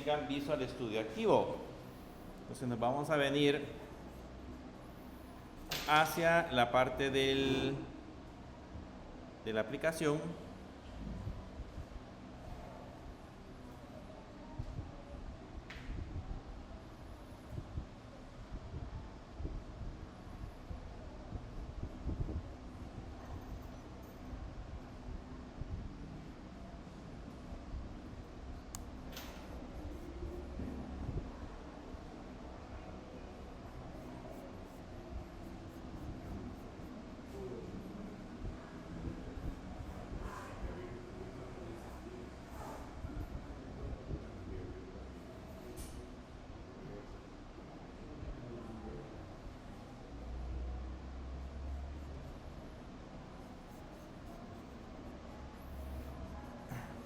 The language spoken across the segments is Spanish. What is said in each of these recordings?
tengan Visual Studio activo. Entonces nos vamos a venir hacia la parte de la aplicación.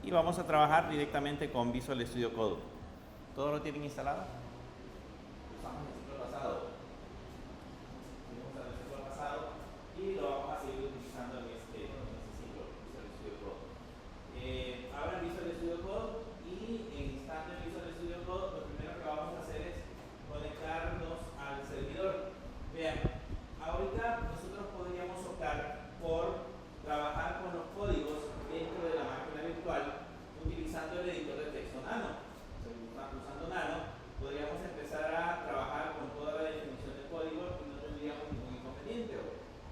Y vamos a trabajar directamente con Visual Studio Code. ¿Todo lo tienen instalado? Usamos el ciclo pasado. Vamos a el ciclo pasado y lo vamos a seguir utilizando en este ciclo, Visual Studio Code. Ahora Visual Studio Code y estando en Visual Studio Code, lo primero que vamos a hacer es conectarnos al servidor. Vean, ahorita nosotros podríamos optar por trabajar con los códigos dentro de la máquina virtual utilizando el editor de texto Nano. Usando Nano podríamos empezar a trabajar con toda la definición del código y no tendríamos ningún inconveniente,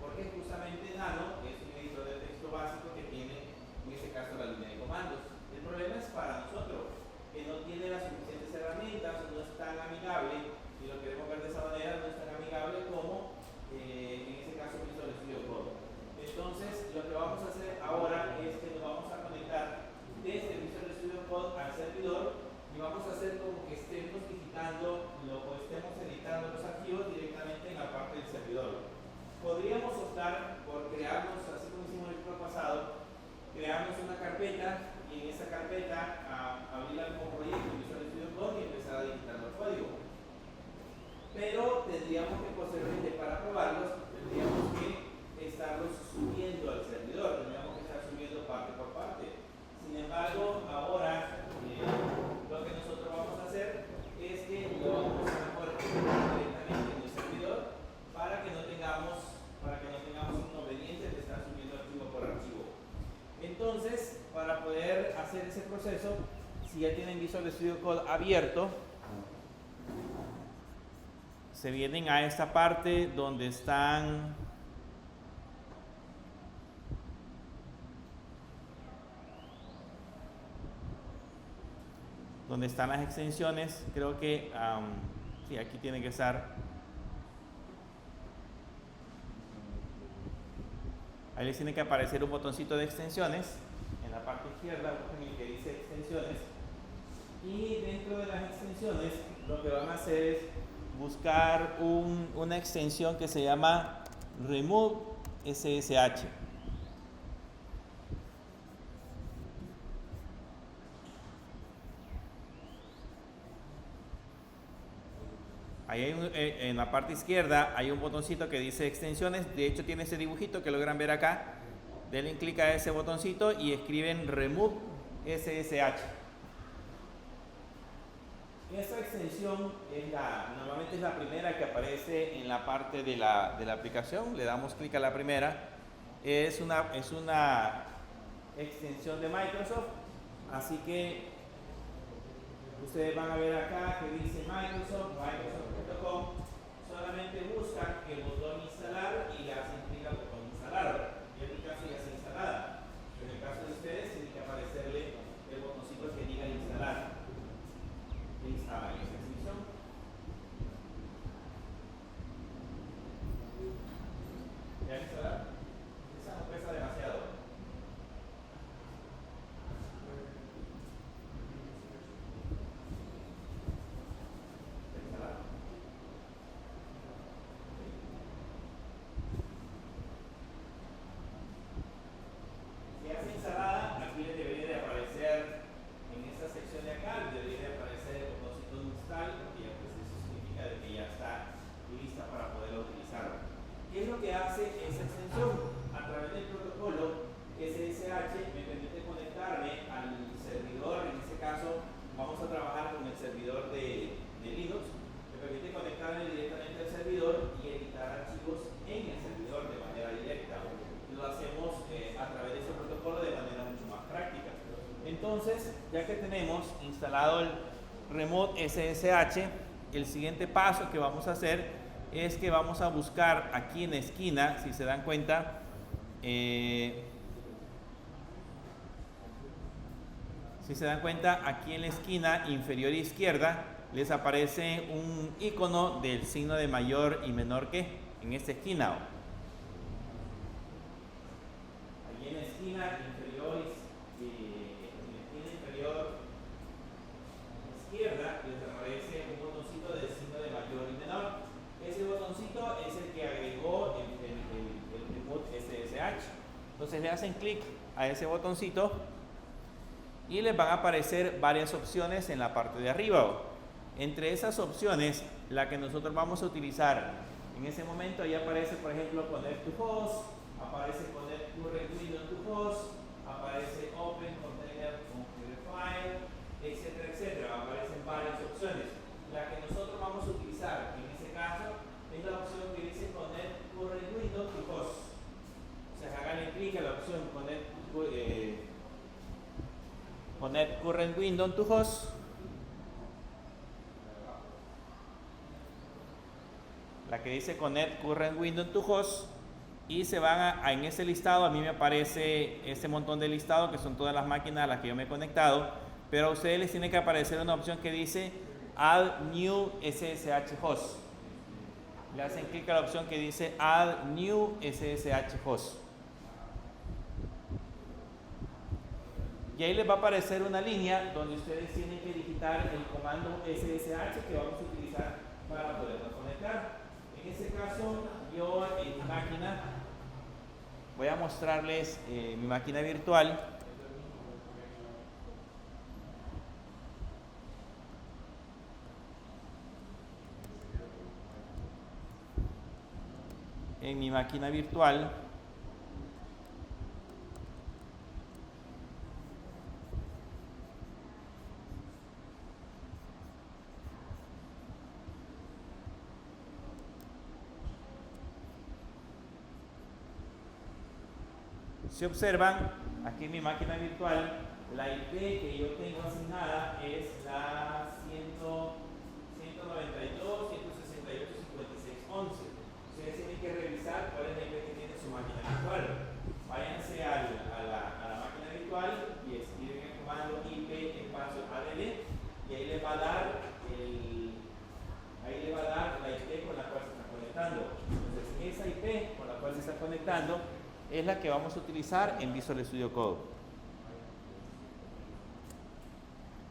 porque justamente Nano es un editor de texto básico que tiene en este caso la línea de comandos. El problema es para nosotros, que no tiene las suficientes herramientas, no es tan amigable, y lo queremos ver de esa manera, no es tan amigable como en este caso Visual Studio Code. Entonces, lo que vamos a hacer ahora es que nos vamos a conectar desde Visual Studio Code al servidor y vamos a hacer como que estemos digitando o estemos editando los archivos directamente en la parte del servidor. Podríamos optar por crearnos, así como hicimos el curso pasado, crearnos una carpeta y en esa carpeta abrirla como proyecto en Visual Studio Code y empezar a digitar el código. Pero tendríamos que posteriormente, para probarlos, tendríamos que estarlos subiendo al servidor, tendríamos que estar subiendo parte por parte. Sin embargo, ahora lo que nosotros vamos a hacer es que lo vamos a mejor directamente en el servidor para que no tengamos inconvenientes de estar subiendo archivo por archivo. Entonces, para poder hacer ese proceso, si ya tienen Visual Studio Code abierto, se vienen a esta parte donde están las extensiones. Creo que sí, aquí tiene que estar. Ahí les tiene que aparecer un botoncito de extensiones en la parte izquierda, en el que dice extensiones, y dentro de las extensiones lo que van a hacer es buscar una extensión que se llama Remove SSH. Ahí en la parte izquierda hay un botoncito que dice extensiones. De hecho tiene ese dibujito que logran ver acá. Denle clic a ese botoncito y escriben Remove SSH. Esta extensión normalmente es la primera que aparece en la parte de la aplicación. Le damos clic a la primera. Es una extensión de Microsoft. Así que ustedes van a ver acá que dice Microsoft.com. Solamente buscan el botón instalar y le hacen clic al botón instalar. Y en mi caso ya está instalada. En el caso de ustedes tiene que aparecerle el botoncito que diga instalar. E instalan esa extensión. ¿Ya instalar? Esa no pesa demasiado. Remote SSH, el siguiente paso que vamos a hacer es que vamos a buscar aquí en la esquina, si se dan cuenta, aquí en la esquina inferior izquierda les aparece un icono del signo de mayor y menor que en esta esquina. Aquí en la esquina inferior izquierda les aparece un botoncito del signo de mayor y menor. Ese botoncito es el que agregó el remote SSH. Entonces le hacen clic a ese botoncito y les van a aparecer varias opciones en la parte de arriba. Entre esas opciones, la que nosotros vamos a utilizar en ese momento, ahí aparece, por ejemplo, Connect to Host, aparece Connect Current Window to Host, aparece Open Container Configure File, etcétera, etcétera. Aparecen varias opciones. La que nosotros vamos a utilizar en ese caso es la opción que dice Connect Current Window to Host. O sea, háganle clic a la opción Connect Current Window to Host. La que dice Connect Current Window to Host, y se van en ese listado. A mí me aparece ese montón de listado que son todas las máquinas a las que yo me he conectado, pero a ustedes les tiene que aparecer una opción que dice Add New SSH Host. Le hacen clic a la opción que dice Add New SSH Host y ahí les va a aparecer una línea donde ustedes tienen que digitar el comando SSH que vamos a utilizar para podernos conectar. En este caso, yo en mi máquina voy a mostrarles mi máquina virtual. En mi máquina virtual si observan, aquí en mi máquina virtual, la IP que yo tengo asignada es la 192.168.56.11. Ustedes tienen que revisar cuál es la IP que tiene su máquina virtual. Váyanse a la máquina virtual y escriben el comando IP espacio add y ahí les va a dar la IP con la cual se está conectando. Entonces, esa IP con la cual se está conectando es la que vamos a utilizar en Visual Studio Code.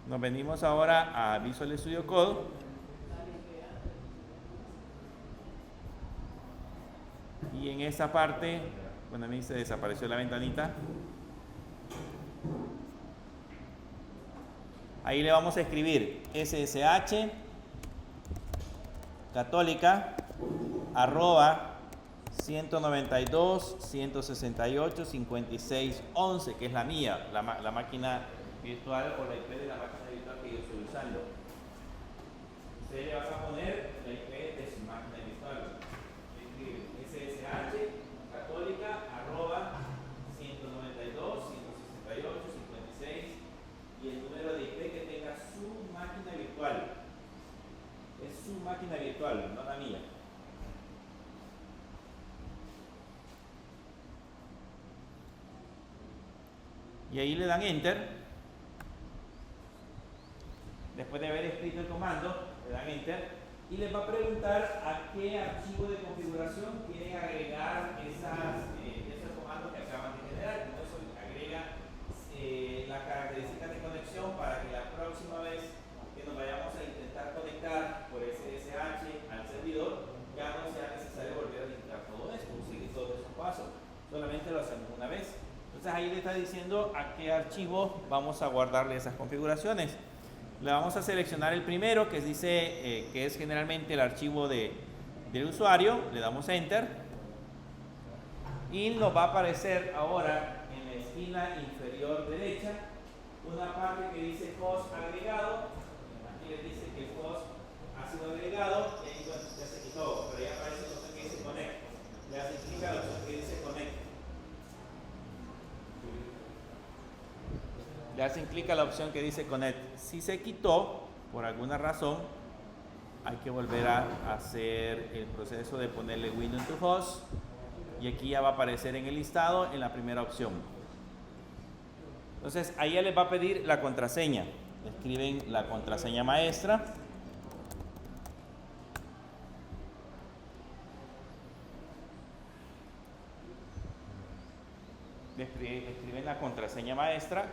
Nos venimos ahora a Visual Studio Code. Y en esta parte, bueno, a mí se desapareció la ventanita. Ahí le vamos a escribir SSH católica @192.168.56.11, que es la mía, la máquina virtual o la IP de la máquina virtual que yo estoy usando. Usted le va a poner la IP de su máquina virtual. Escribe SSH católica @192.168.56 y el número de IP que tenga su máquina virtual. Es su máquina virtual, no la mía. Y ahí le dan Enter. Después de haber escrito el comando, le dan Enter y les va a preguntar a qué archivo de configuración quieren agregar esos comandos que acaban de generar. Como eso agrega las características de conexión para que la próxima vez que nos vayamos a intentar conectar por SSH al servidor, ya no sea necesario volver a digitar todo esto, seguir todos esos pasos. Solamente lo hacemos una vez. Entonces ahí le está diciendo a qué archivo vamos a guardarle esas configuraciones. Le vamos a seleccionar el primero, que dice que es generalmente el archivo del usuario. Le damos Enter y nos va a aparecer ahora en la esquina inferior derecha una parte que dice host agregado. Aquí les dice que el host ha sido agregado y ahí, bueno, ya se quitó, pero ya aparece la opción que dice Connect. Le hacen clic a la opción que dice Connect. Le hacen clic a la opción que dice Connect. Si se quitó, por alguna razón hay que volver a hacer el proceso de ponerle Windows to Host, y aquí ya va a aparecer en el listado en la primera opción. Entonces ahí ya les va a pedir la contraseña. Escriben la contraseña maestra. Escriben la contraseña maestra.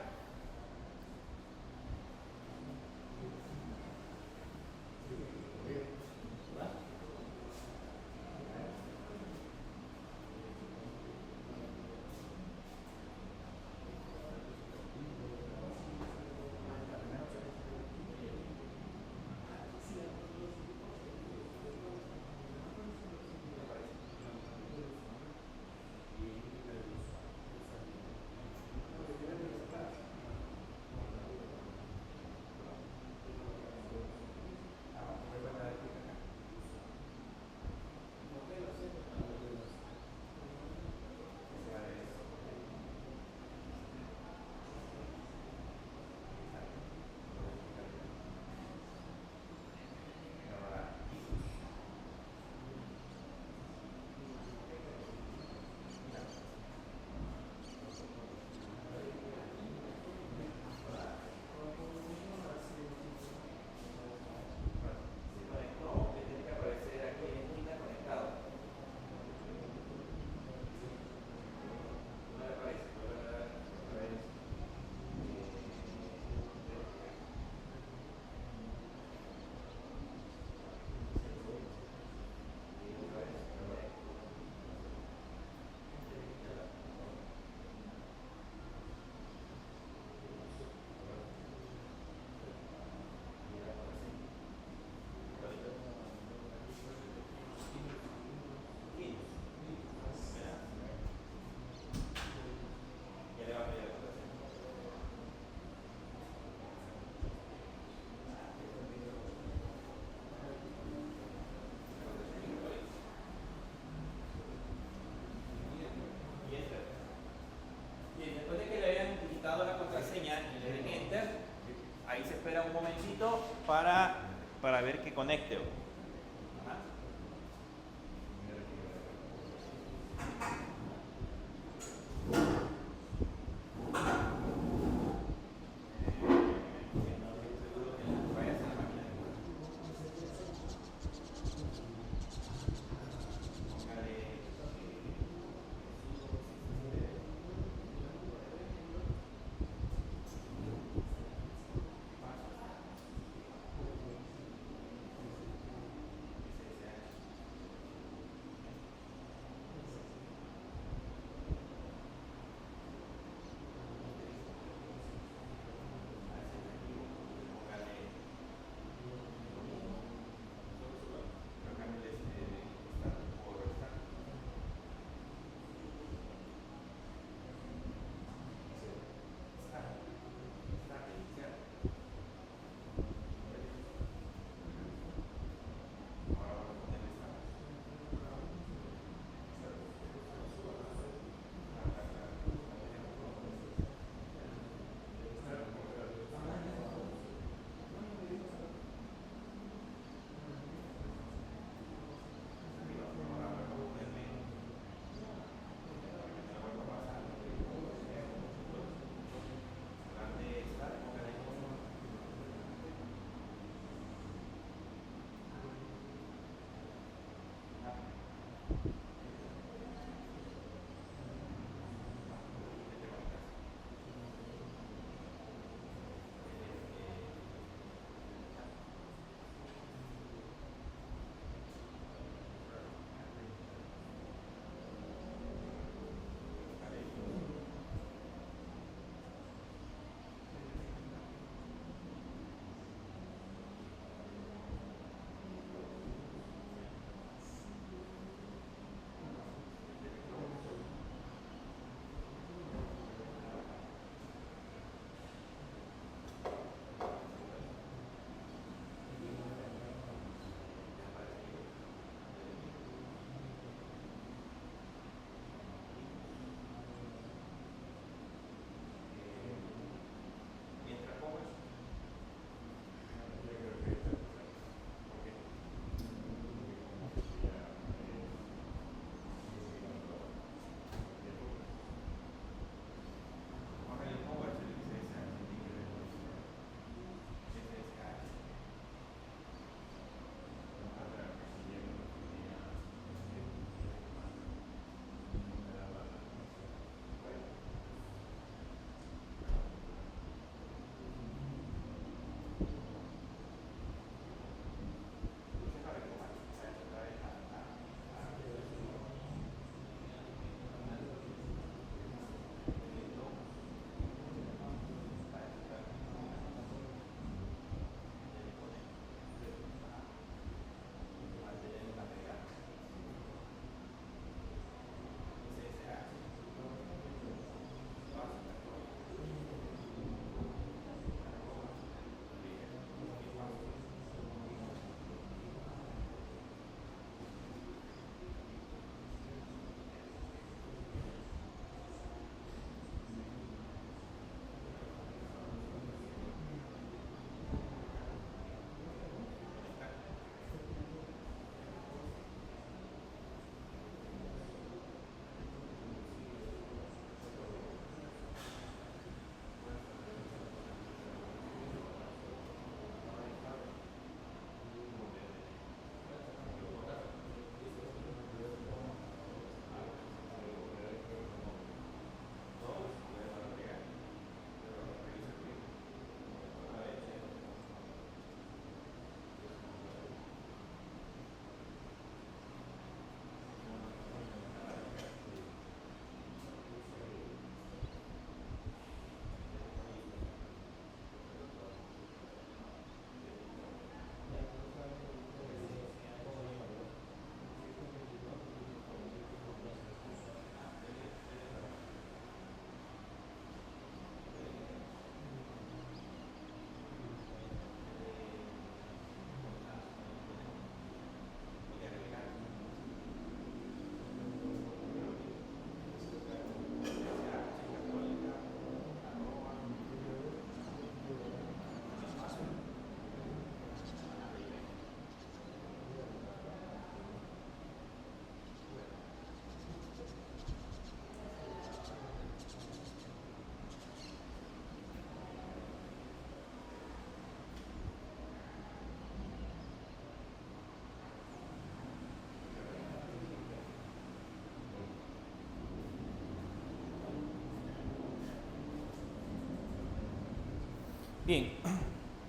Bien,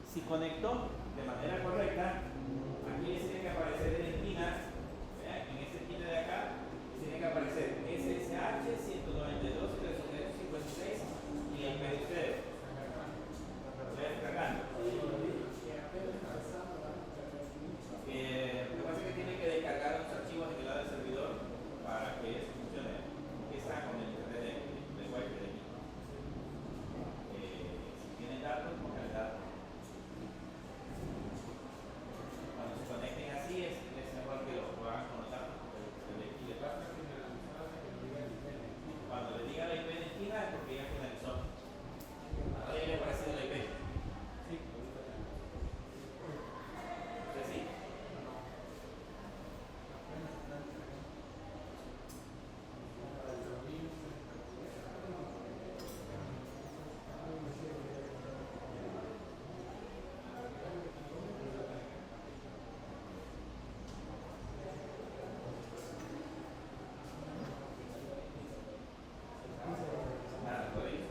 si conectó de manera correcta, aquí les tiene que aparecer en la esquina, ¿vean? En esta esquina de acá, tiene que aparecer SSH 192 356 y el IP de ustedes. Lo voy descargando. Lo que pasa es que tiene que descargar unos archivos en el lado del servidor para que eso funcione. Que está con el internet de wifi de aquí. Si tienen datos, pongan datos. Cuando se conecten así es mejor que lo hagan con los datos porque el de aquí le pasa. Cuando le diga la IP de esquina es porque ya finalizó. Ahora ya le ha aparecido la IP. Sí. ¿Usted sí? Nada, todavía.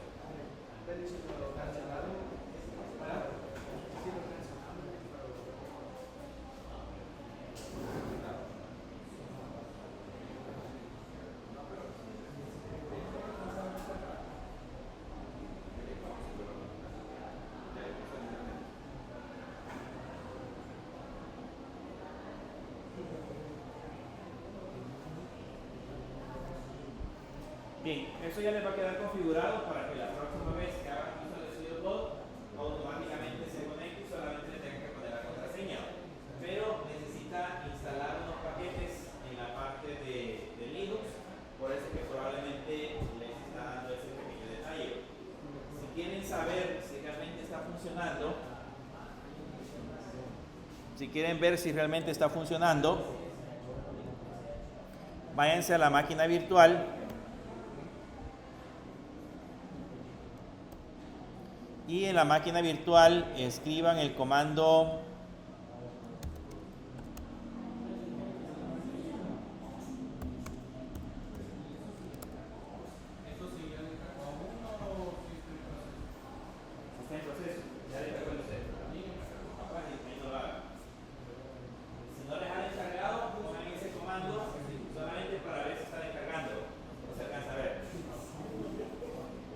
Bien, eso ya les va a quedar configurado para que la próxima vez que hagan Visual Studio Code automáticamente se conecte y solamente le tengan que poner la contraseña. Pero necesita instalar unos paquetes en la parte de Linux, por eso que probablemente les está dando ese pequeño detalle. Si quieren saber si realmente está funcionando, si quieren ver si realmente está funcionando, váyanse a la máquina virtual. Y en la máquina virtual escriban el comando está en proceso, ya le cargó el usted. Ahí no lo haga. Si no les ha descargado, pongan ese comando solamente para ver si está descargando. No se alcanza a ver.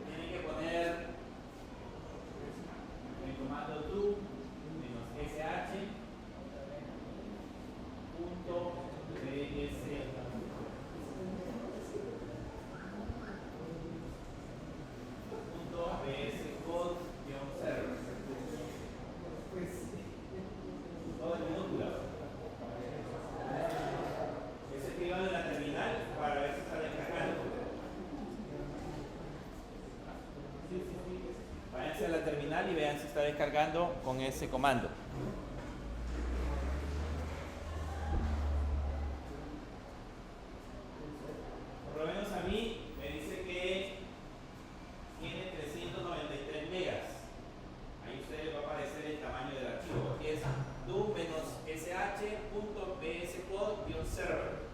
Tienen que poner el comando do -sh .bscode-server. Todo en minúscula. Eso escriban en la terminal para ver si está descargando. Váyanse a la terminal y vean si está descargando con ese comando. Por lo menos a mí me dice que tiene 393 megas. Ahí a ustedes les va a aparecer el tamaño del archivo, que es do-sh.bscode-server.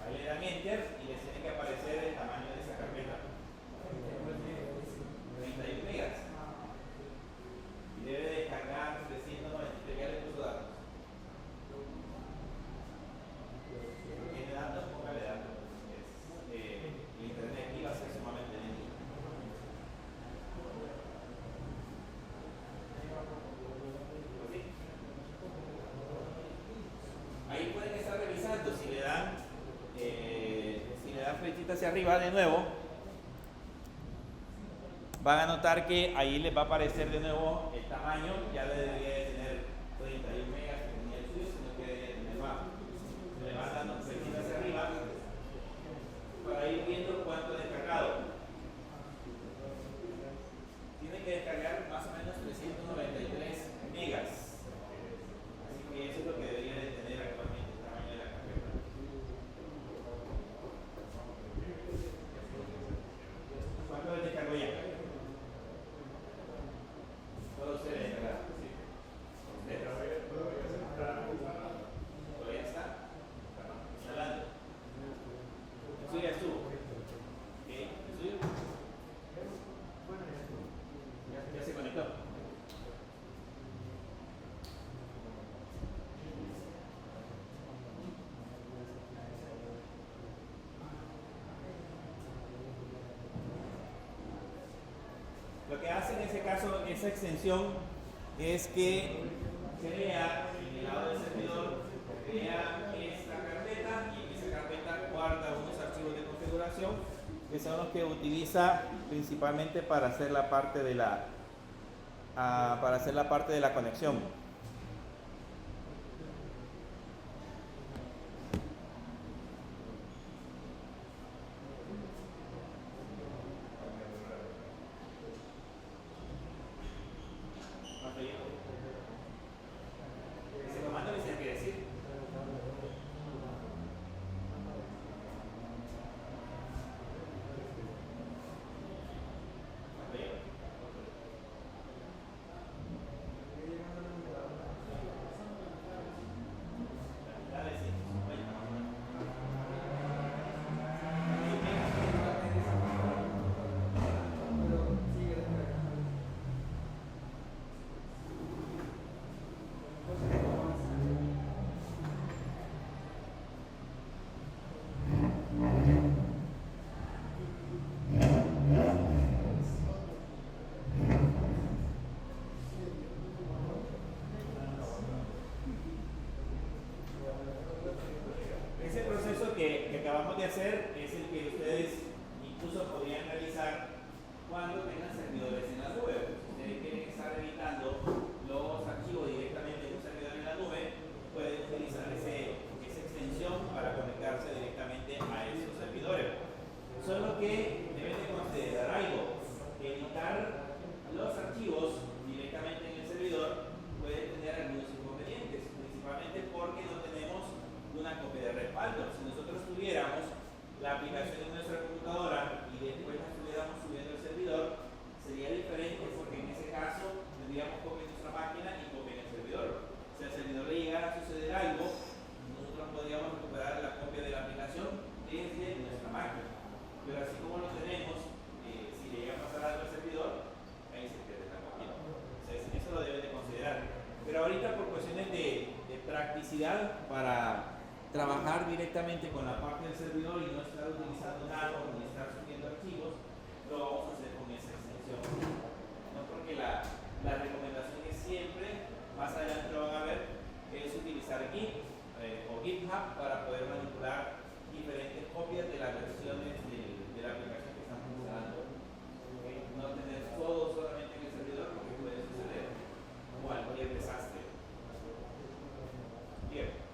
Ahí le dan enter y les tiene que aparecer el tamaño de esa carpeta. 31 megas. Y debe descargar 393, ya le puso datos. ¿Tiene datos? Póngale datos. El internet aquí va a ser sumamente lento. ¿Sí? Ahí pueden estar revisando si le dan flechita hacia arriba de nuevo, van a notar que ahí les va a aparecer de nuevo el tamaño. Ya le debería de tener 31 megas que tenía el suyo, sino que debería tener más. Se le van dando flechita hacia arriba para ir viendo cuánto ha descargado. Tiene que descargar más o menos 393 megas. Así que eso es lo que debería de tener actualmente el tamaño de la carpeta. ¿Cuánto le descargó ya? Todo se le descarga. Sí. ese caso, esa extensión es que crea en el lado del servidor, crea esta carpeta y en esa carpeta guarda unos archivos de configuración que son los que utiliza principalmente para hacer la parte de la conexión. Ese comando les tiene que decir. Ese proceso que acabamos de hacer es el que ustedes incluso podrían realizar cuando tengan servidores en la nube. Si ustedes quieren estar editando los archivos directamente en un servidor en la nube, pueden utilizar esa extensión para conectarse directamente a esos servidores. Solo que deben de considerar algo: editar los archivos directamente en el servidor puede tener algunos inconvenientes, principalmente porque no tenemos una copia de respaldo. Si nosotros tuviéramos la aplicación en nuestra computadora y después la estuviéramos subiendo al servidor, sería diferente, porque en ese caso tendríamos copia en nuestra máquina y copia en el servidor. Si al servidor le llegara a suceder algo, nosotros podríamos recuperar la copia de la aplicación desde nuestra máquina. Pero así como lo tenemos, si le llega a pasar algo al servidor, ahí se pierde la copia. Entonces, eso lo deben de considerar. Pero ahorita, por cuestiones de practicidad, para trabajar directamente con la parte del servidor y no estar utilizando nada ni estar subiendo archivos, lo vamos a hacer con esa extensión. No, porque la recomendación es siempre, más adelante lo van a ver, es utilizar Git o GitHub para poder manipular diferentes copias de las versiones de la aplicación que están funcionando. No tener todo solamente en el servidor, porque puede suceder cualquier desastre. Bien.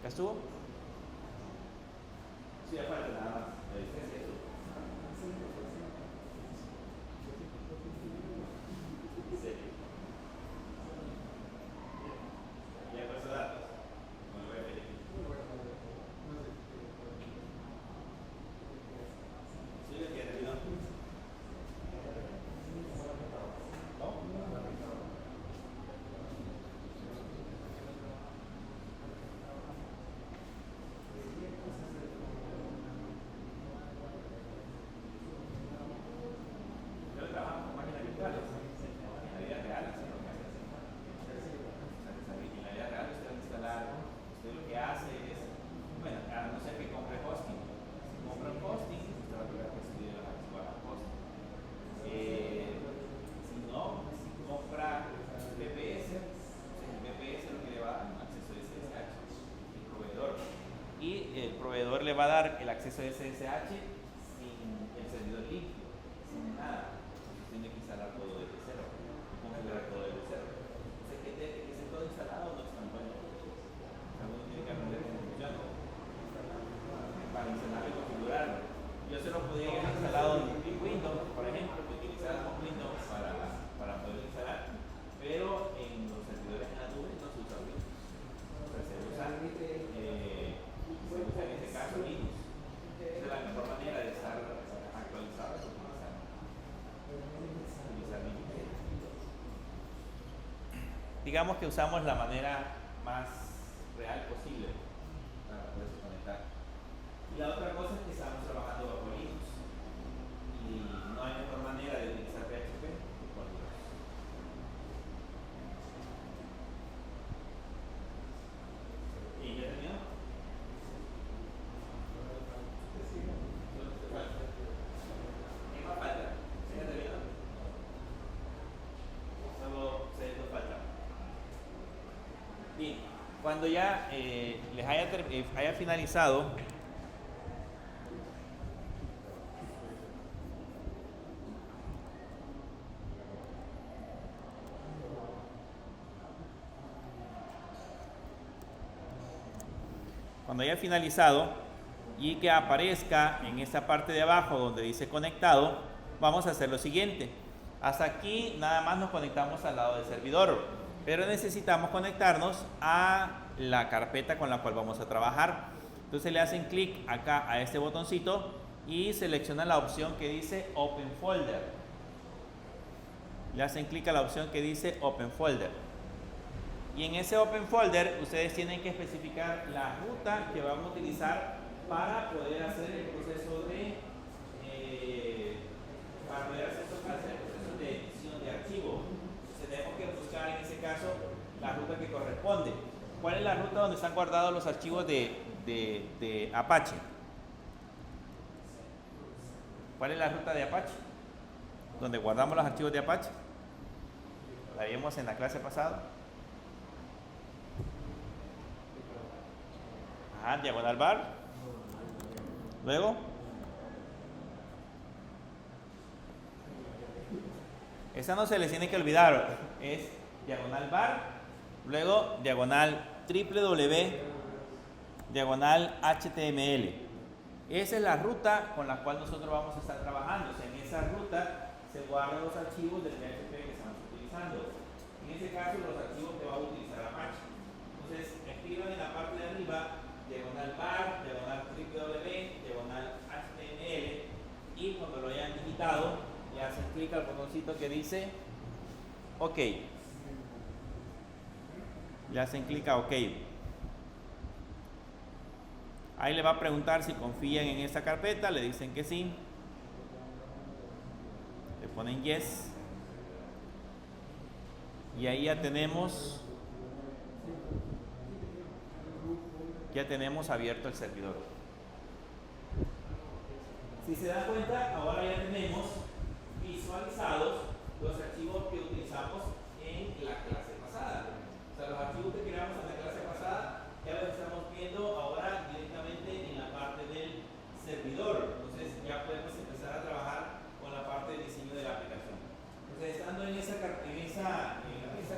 estuvo? Sí, ya falta nada más. La licencia estuvo. Sí. Ya puesto datos. Me lo voy a pedir. Sí, ya terminó. Yo trabajo con máquinas virtuales. En la vida real, así es lo que hace. En la vida real, usted va a instalar, usted lo que hace es, bueno, a no ser que compre hosting. Si compra un hosting, usted va a tener que subir el archivo a la hosting. Si no, si compra VPS, el VPS lo que le va a dar acceso a SSH, el proveedor. Y el proveedor le va a dar el acceso a SSH sin el servidor limpio, sin nada. Entonces tiene que instalar todo desde cero, configurar todo desde cero. Entonces, que esté todo instalado no es tan bueno. Uno tiene que aprender cómo funciona para instalarlo y configurarlo. Yo se lo podía haber instalado en Windows, por ejemplo, que utilizaba Windows para poder instalar, pero en los servidores en la nube no se usa Windows. O sea, se usa en este caso Linux. Esa es la mejor manera de estar actualizado, es utilizar Linux. Digamos que usamos la manera más real posible para poderse conectar. Y la otra cosa es que estamos trabajando bajo Linux y no hay mejor manera de utilizar PHP que con Linux. ¿Y ya terminó? ¿Qué más falta? ¿Ya terminó? Solo 6 nos falta. Bien, cuando ya les haya finalizado, y que aparezca en esta parte de abajo donde dice conectado, vamos a hacer lo siguiente. Hasta aquí nada más nos conectamos al lado del servidor, pero necesitamos conectarnos a la carpeta con la cual vamos a trabajar. Entonces le hacen clic acá a este botoncito y seleccionan la opción que dice Open Folder. Le hacen clic a la opción que dice Open Folder. Y en ese Open Folder ustedes tienen que especificar la ruta que van a utilizar para poder hacer el proceso de edición de archivo. Entonces tenemos que buscar en ese caso la ruta que corresponde. ¿Cuál es la ruta donde están guardados los archivos de Apache? ¿Cuál es la ruta de Apache? Donde guardamos los archivos de Apache. La vimos en la clase pasada. Ajá, diagonal bar. Luego. Esa no se les tiene que olvidar. Es diagonal bar. Luego diagonal www. Diagonal HTML. Esa es la ruta con la cual nosotros vamos a estar trabajando. O sea, en esa ruta se guardan los archivos del PHP que estamos utilizando. En este caso, los archivos que va a utilizar Apache. Entonces, escriban en la parte de arriba diagonal bar, diagonal www, diagonal HTML, y cuando lo hayan digitado, le hacen clic al botoncito que dice OK. Le hacen clic a OK. Ahí le va a preguntar si confían en esta carpeta, le dicen que sí. Le ponen yes. Y ahí ya tenemos abierto el servidor. Si se dan cuenta, ahora ya tenemos visualizados los archivos que utilizamos en la clase pasada. O sea, los archivos que creamos en la clase pasada ya los estamos viendo ahora directamente en la parte del servidor. Entonces ya podemos empezar a trabajar con la parte de diseño de la aplicación. Entonces, estando en esa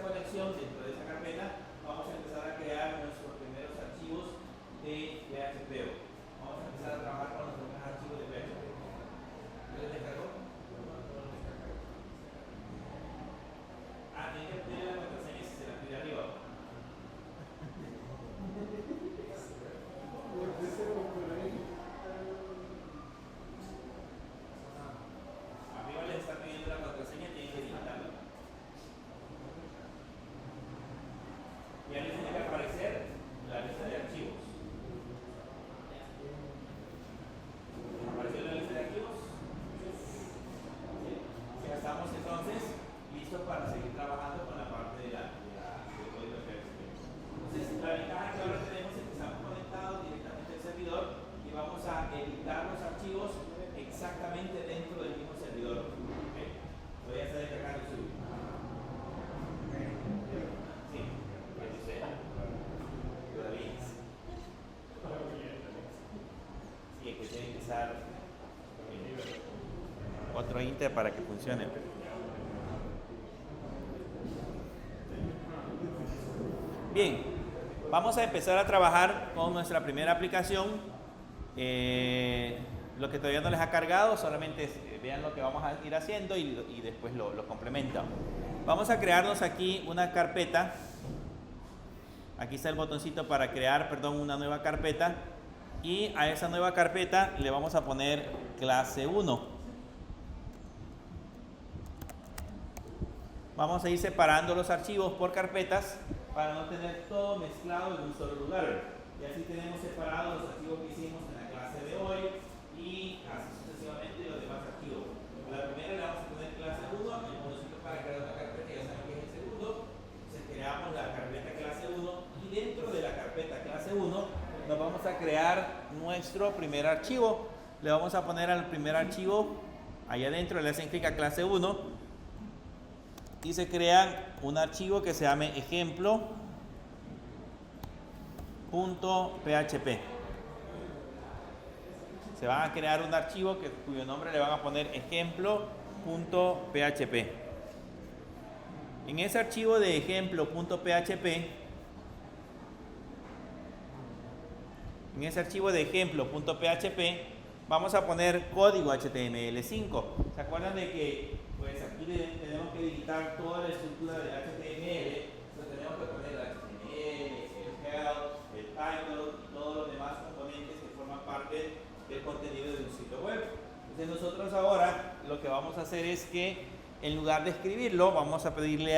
conexión dentro de esa carpeta, vamos a empezar a crear nuestros primeros archivos ahorita para que funcione. Bien, vamos a empezar a trabajar con nuestra primera aplicación. Lo que todavía no les ha cargado, solamente vean lo que vamos a ir haciendo y después lo complementan. Vamos a crearnos aquí una carpeta. Aquí está el botoncito para crear, una nueva carpeta. Y a esa nueva carpeta le vamos a poner clase 1. Vamos a ir separando los archivos por carpetas para no tener todo mezclado en un solo lugar. Y así tenemos separados los archivos que hicimos en la clase de hoy y así sucesivamente los demás archivos. La primera le vamos a poner clase 1, el botoncito para crear una carpeta, ya saben que es el segundo. Entonces creamos la carpeta clase 1 y dentro de la carpeta clase 1 nos vamos a crear nuestro primer archivo. Le vamos a poner al primer archivo, ahí adentro le hacen clic a clase 1 y se crea un archivo que se llame ejemplo.php. Se va a crear un archivo cuyo nombre le van a poner ejemplo.php. En ese archivo de ejemplo.php, vamos a poner código HTML5. ¿Se acuerdan de que aquí tenemos que digitar toda la estructura de HTML? Entonces tenemos que poner el HTML, el help, el title y todos los demás componentes que forman parte del contenido de un sitio web. Entonces nosotros ahora lo que vamos a hacer es que en lugar de escribirlo, vamos a pedir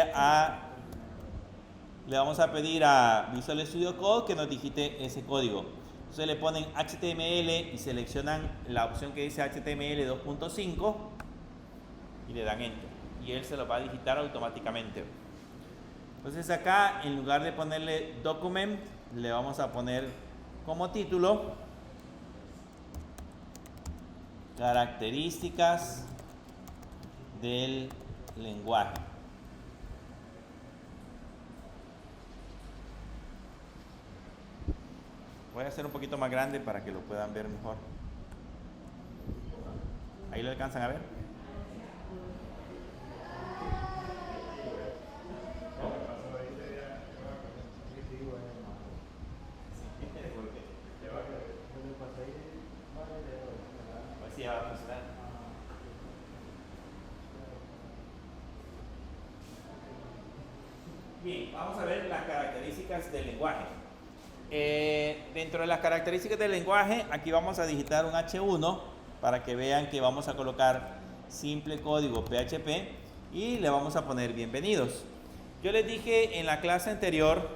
a Visual Studio Code que nos digite ese código. Entonces le ponen HTML y seleccionan la opción que dice HTML 2.5 y le dan Enter. Y él se lo va a digitar automáticamente. Entonces acá, en lugar de ponerle Document, le vamos a poner como título características del lenguaje. Voy a hacer un poquito más grande para que lo puedan ver mejor. ¿Ahí lo alcanzan a ver? Pues sí, ya va a funcionar. Bien, vamos a ver las características del lenguaje. Dentro de las características del lenguaje, aquí vamos a digitar un H1 para que vean que vamos a colocar simple código PHP y le vamos a poner bienvenidos. Yo les dije en la clase anterior,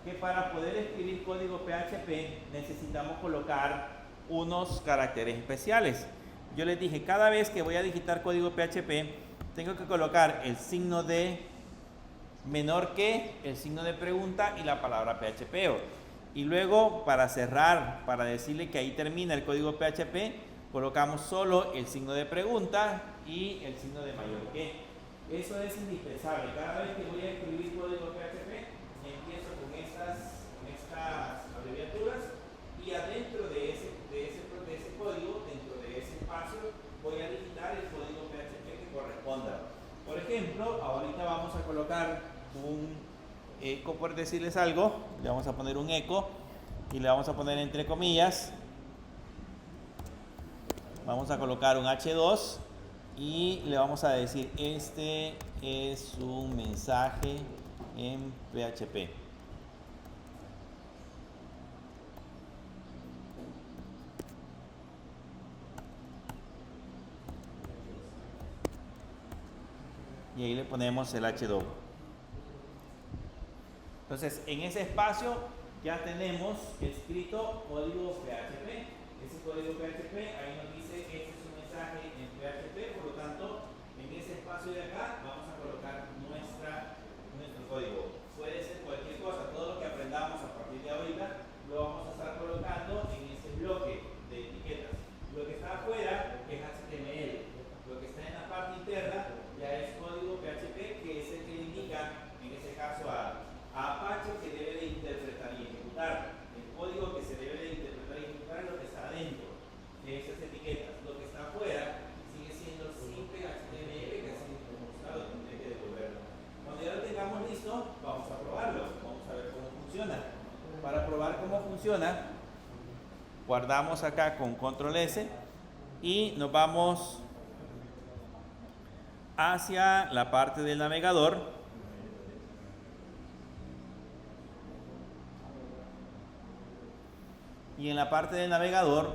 que para poder escribir código PHP necesitamos colocar unos caracteres especiales. Yo les dije, cada vez que voy a digitar código PHP, tengo que colocar el signo de menor que, el signo de pregunta y la palabra PHP. Y luego, para cerrar, para decirle que ahí termina el código PHP, colocamos solo el signo de pregunta y el signo de mayor que. Eso es indispensable. Cada vez que voy a escribir código PHP, empiezo con estas abreviaturas y adentro de ese código, dentro de ese espacio, voy a digitar el código PHP que corresponda. Por ejemplo, ahorita vamos a colocar un eco, por decirles algo. Le vamos a poner un eco y le vamos a poner entre comillas. Vamos a colocar un H2 y le vamos a decir, este es un mensaje en PHP. Y ahí le ponemos el H2. Entonces, en ese espacio ya tenemos escrito código PHP. Ese código PHP, ahí nos dice que este es un mensaje en PHP, por lo tanto, en ese espacio de acá vamos a colocar nuestro código. Puede ser cualquier cosa, todo lo que aprendamos a partir de ahorita lo vamos a estar colocando en ese bloque de etiquetas. Lo que está afuera es HTML, lo que está en la parte interna ya es código PHP, que es el que indica, en este caso a Apache, que debe de interpretar y ejecutar el código que se debe funciona. Guardamos acá con control S y nos vamos hacia la parte del navegador. Y en la parte del navegador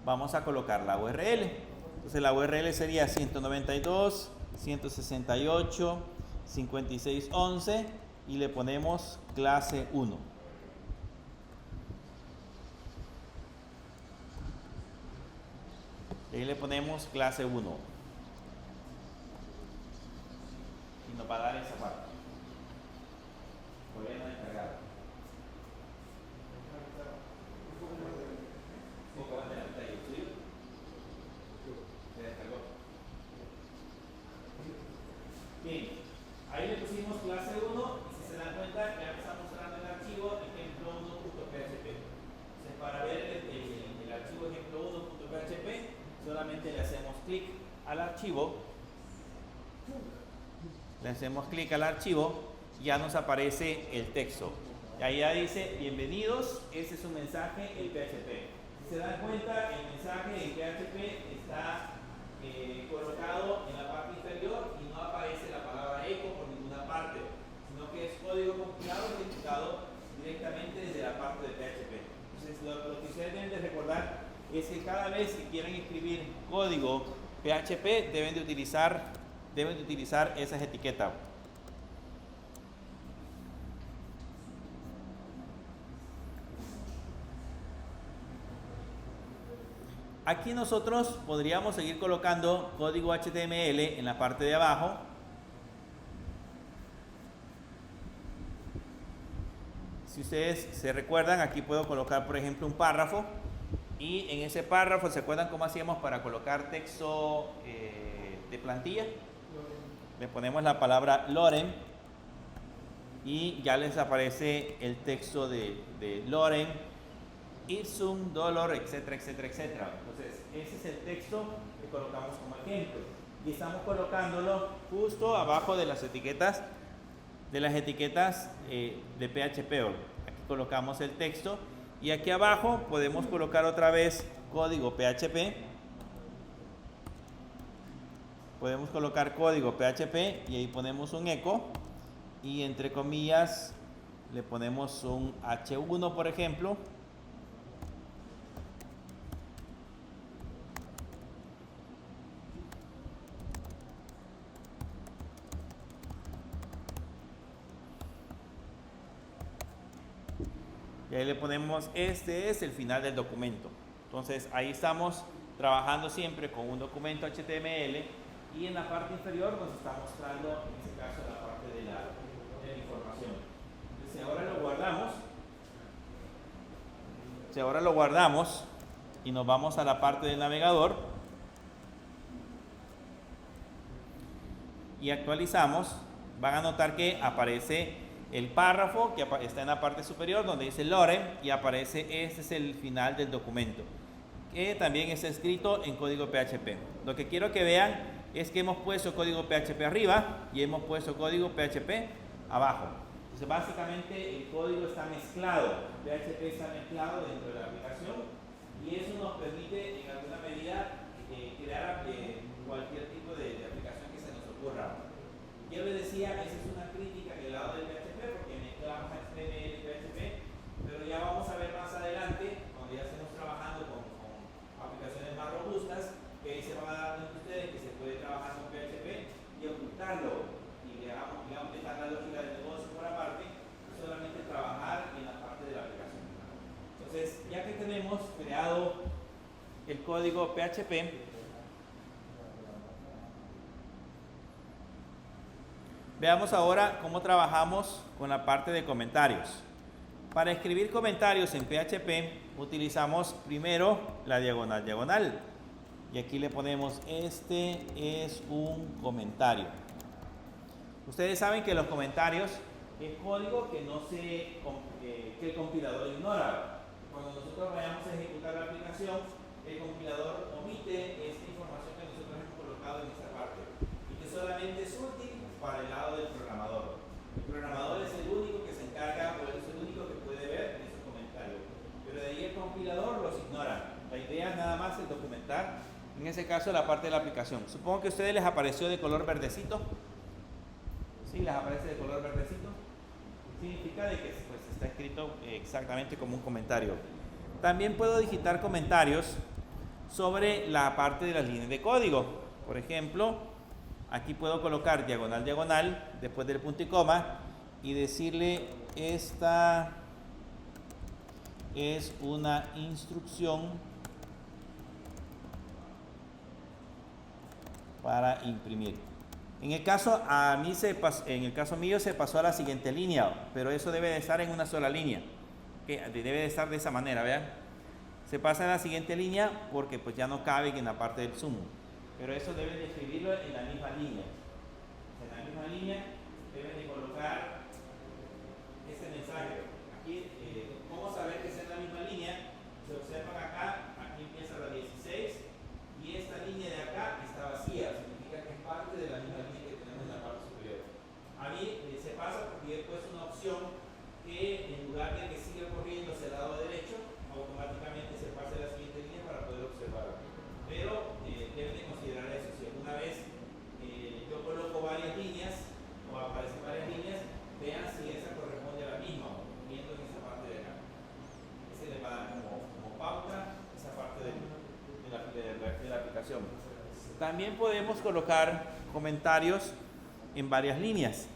vamos a colocar la URL. Entonces la URL sería 192.168.56.11 y le ponemos clase 1. Y ahí le ponemos clase 1. Y nos va a dar esa parte. Voy a descargar. Bien, ahí le pusimos clase 1 y si se dan cuenta ya me está mostrando el archivo ejemplo1.php. Entonces para ver el archivo ejemplo1.php solamente le hacemos clic al archivo. Le hacemos clic al archivo y ya nos aparece el texto. Y ahí ya dice bienvenidos, ese es un mensaje en PHP. Si se dan cuenta, el mensaje en PHP está colocado en la parte inferior y no aparece la palabra eco por ninguna parte, sino que es código compilado y ejecutado directamente desde la parte de PHP. Entonces lo que ustedes deben de recordar es que cada vez que quieran escribir código PHP deben de utilizar esas etiquetas. Aquí nosotros podríamos seguir colocando código HTML en la parte de abajo. Si ustedes se recuerdan, aquí puedo colocar, por ejemplo, un párrafo. Y en ese párrafo, ¿se acuerdan cómo hacíamos para colocar texto de plantilla? Le ponemos la palabra Lorem y ya les aparece el texto de Lorem, Ipsum, Dolor, etcétera, etcétera, etcétera. Entonces, ese es el texto que colocamos como ejemplo. Y estamos colocándolo justo abajo de las etiquetas de PHP. Aquí colocamos el texto y aquí abajo podemos colocar otra vez código PHP. Podemos colocar código PHP y ahí ponemos un eco y entre comillas le ponemos un H1, por ejemplo. Y ahí le ponemos, este es el final del documento. Entonces ahí estamos trabajando siempre con un documento HTML y en la parte inferior nos está mostrando, en este caso, la parte de la información. Entonces ahora lo guardamos y nos vamos a la parte del navegador y actualizamos. Van a notar que aparece el párrafo que está en la parte superior donde dice Lorem y aparece, este es el final del documento, que también está escrito en código PHP. Lo que quiero que vean es que hemos puesto código PHP arriba y hemos puesto código PHP abajo. Entonces básicamente el código está mezclado, PHP está mezclado dentro de la aplicación y eso nos permite en alguna medida crear cualquier tipo de aplicación que se nos ocurra. Yo les decía, esa es una crítica en el lado del PHP porque mezclamos HTML y PHP, pero ya vamos a ver más adelante, cuando ya estemos trabajando con aplicaciones más robustas, que ahí se van a dar cuenta ustedes que se puede trabajar con PHP y ocultarlo y digamos dejar la lógica del negocio por aparte y solamente trabajar en la parte de la aplicación. Entonces, ya que tenemos creado el código PHP, veamos ahora cómo trabajamos con la parte de comentarios. Para escribir comentarios en PHP utilizamos primero la diagonal. Y aquí le ponemos, este es un comentario. Ustedes saben que los comentarios es código que que el compilador ignora. Cuando nosotros vayamos a ejecutar la aplicación, el compilador omite esta información que nosotros hemos colocado en esta parte y que solamente es útil para el lado del programador. El programador es el único que se encarga o compilador los ignora. La idea nada más es documentar, en ese caso, la parte de la aplicación. Supongo que a ustedes les apareció de color verdecito. ¿Sí? ¿Les aparece de color verdecito? Significa de que pues, está escrito exactamente como un comentario. También puedo digitar comentarios sobre la parte de las líneas de código. Por ejemplo, aquí puedo colocar diagonal, diagonal, después del punto y coma, y decirle: esta es una instrucción para imprimir. En el caso mío se pasó a la siguiente línea, pero eso debe de estar en una sola línea, que debe de estar de esa manera, vean. Se pasa a la siguiente línea porque pues ya no cabe en la parte del sumo, pero eso deben de escribirlo en la misma línea. En la misma línea deben de colocar este mensaje. Aquí, ¿cómo saber que es en la misma línea? Se observan acá, aquí empieza la 16 y esta línea de acá está vacía, significa que es parte de la misma línea que tenemos en la parte superior. A mí se pasa porque he puesto una opción que en lugar de que siga corriendo hacia el lado derecho, automáticamente se pase a la siguiente línea para poder observarlo. Pero deben de considerar eso. Si alguna vez yo coloco varias líneas o aparecen varias líneas, vean si esa corresponde a la misma, viendo en esa parte de acá. Ese le va a dar como pauta esa parte de la aplicación. También podemos colocar comentarios en varias líneas.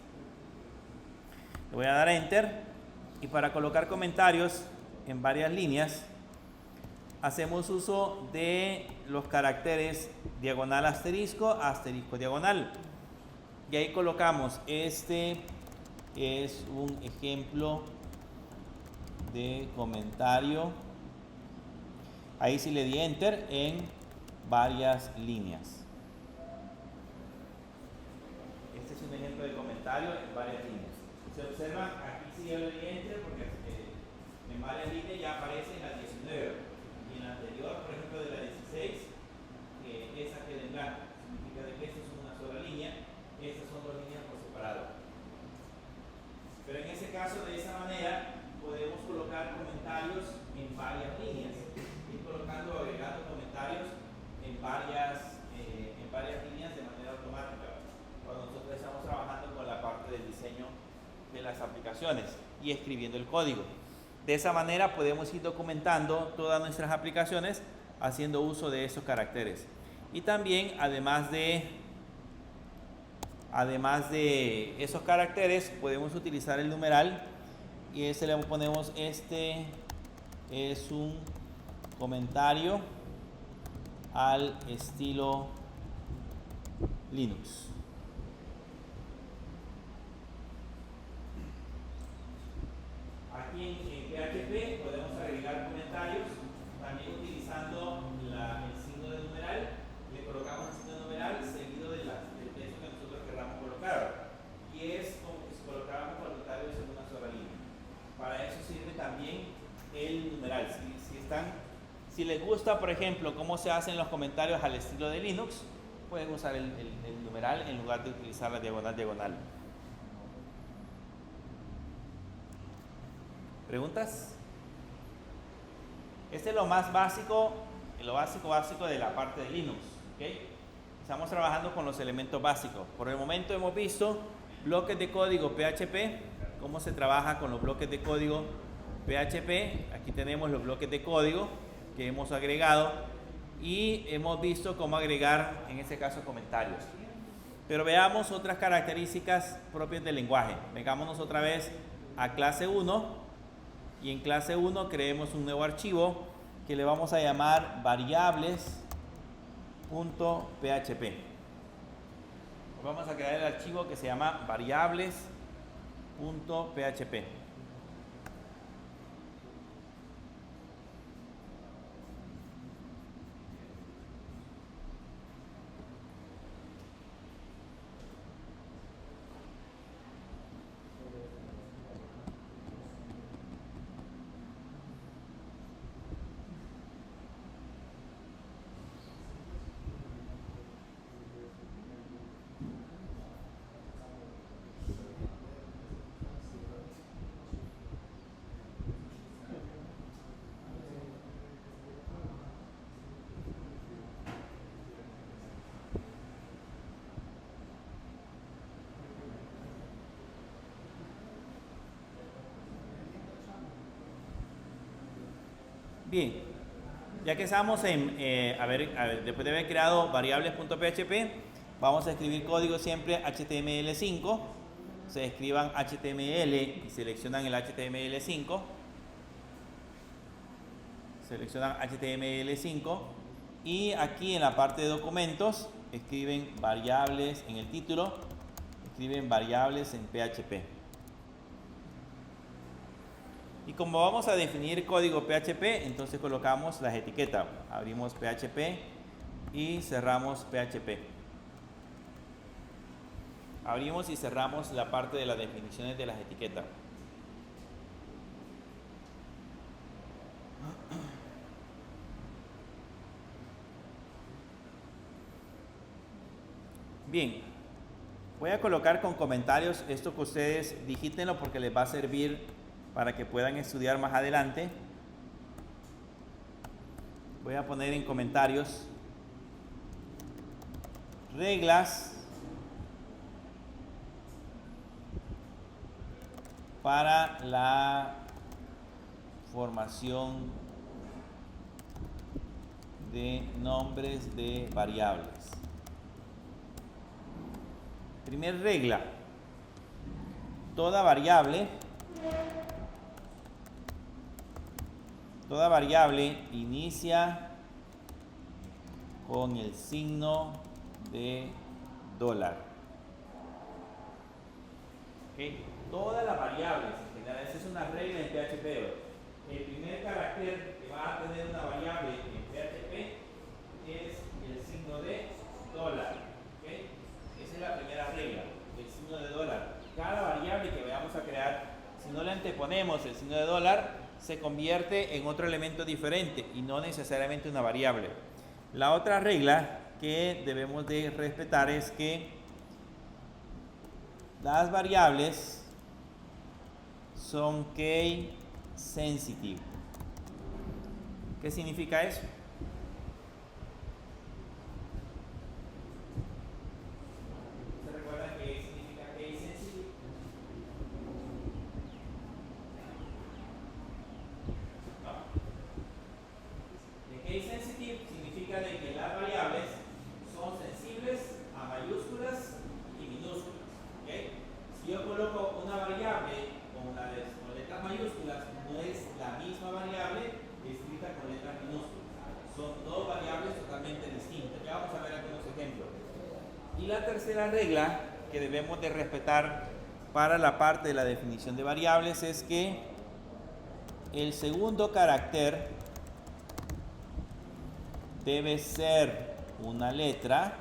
Le voy a dar Enter, y para colocar comentarios en varias líneas hacemos uso de los caracteres diagonal asterisco, asterisco diagonal, y ahí colocamos: este es un ejemplo de comentario. Ahí sí le di Enter en varias líneas. Este es un ejemplo de comentario en varias líneas. Se observan, aquí sí yo le di Enter porque en varias líneas ya aparece en la 19. Y en la anterior, por ejemplo, de la 16, esa queda en blanco. Significa de que esta es una sola línea, estas son dos líneas por separado. Pero en ese caso, de esa manera, podemos colocar comentarios en varias líneas. Ir colocando, agregando comentarios en varias líneas de manera automática, cuando nosotros estamos trabajando con la parte del diseño de las aplicaciones y escribiendo el código. De esa manera podemos ir documentando todas nuestras aplicaciones haciendo uso de esos caracteres. Y también, además de esos caracteres, podemos utilizar el numeral, y ese le ponemos: este es un comentario al estilo Linux. Aquí en PHP podemos agregar comentarios también utilizando el signo de numeral. Le colocamos el signo de numeral seguido del texto que nosotros queramos colocar, y es como que si colocáramos comentarios en una sola línea. Para eso sirve también el numeral. Si les gusta, por ejemplo, cómo se hacen los comentarios al estilo de Linux, pueden usar el numeral en lugar de utilizar la diagonal, diagonal. ¿Preguntas? Este es lo más básico, lo básico de la parte de Linux, ¿okay? Estamos trabajando con los elementos básicos. Por el momento hemos visto bloques de código PHP, cómo se trabaja con los bloques de código PHP. Aquí tenemos los bloques de código que hemos agregado, y hemos visto cómo agregar, en este caso, comentarios. Pero veamos otras características propias del lenguaje. Vengámonos otra vez a clase 1. Y en clase 1 creemos un nuevo archivo que le vamos a llamar variables.php. Vamos a crear el archivo que se llama variables.php. Bien, ya que estamos después de haber creado variables.php, vamos a escribir código siempre HTML5. Se escriban HTML y seleccionan el HTML5. Seleccionan HTML5 y aquí en la parte de documentos escriben variables en el título, escriben variables en PHP. Y como vamos a definir código PHP, entonces colocamos las etiquetas. Abrimos PHP y cerramos PHP. Abrimos y cerramos la parte de las definiciones de las etiquetas. Bien, voy a colocar con comentarios esto que ustedes digítenlo porque les va a servir para que puedan estudiar más adelante. Voy a poner en comentarios reglas para la formación de nombres de variables. Primer regla: toda variable inicia con el signo de dólar. ¿Okay? Todas las variables en general, esa es una regla en PHP. El primer carácter que va a tener una variable en PHP es el signo de dólar. ¿Okay? Esa es la primera regla, el signo de dólar. Cada variable que vayamos a crear, si no le anteponemos el signo de dólar, se convierte en otro elemento diferente y no necesariamente una variable. La otra regla que debemos de respetar es que las variables son case sensitive. ¿Qué significa eso? ¿Se recuerdan qué significa case sensitive? No. El case sensitive significa de que las variables son sensibles a mayúsculas y minúsculas. ¿Okay? Si yo coloco una variable con letras mayúsculas, no es la misma variable escrita con letras minúsculas. Son dos variables totalmente distintas. Ya vamos a ver algunos ejemplos. Y la tercera regla que debemos de respetar para la parte de la definición de variables es que el segundo carácter debe ser una letra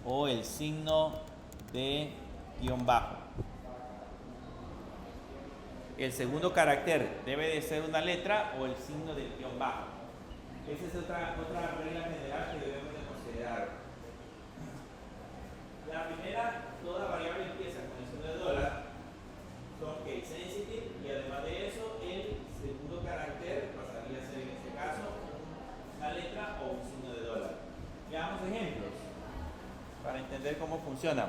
o el signo de guión bajo. El segundo carácter debe de ser una letra o el signo del guión bajo. Esa es otra regla general que debemos de considerar. La primera, toda variable empieza con el signo de dólar, son case sensitive, y además de eso, el segundo carácter pasaría a ser en este caso una letra o un signo de dólar. Veamos ejemplos para entender cómo funciona.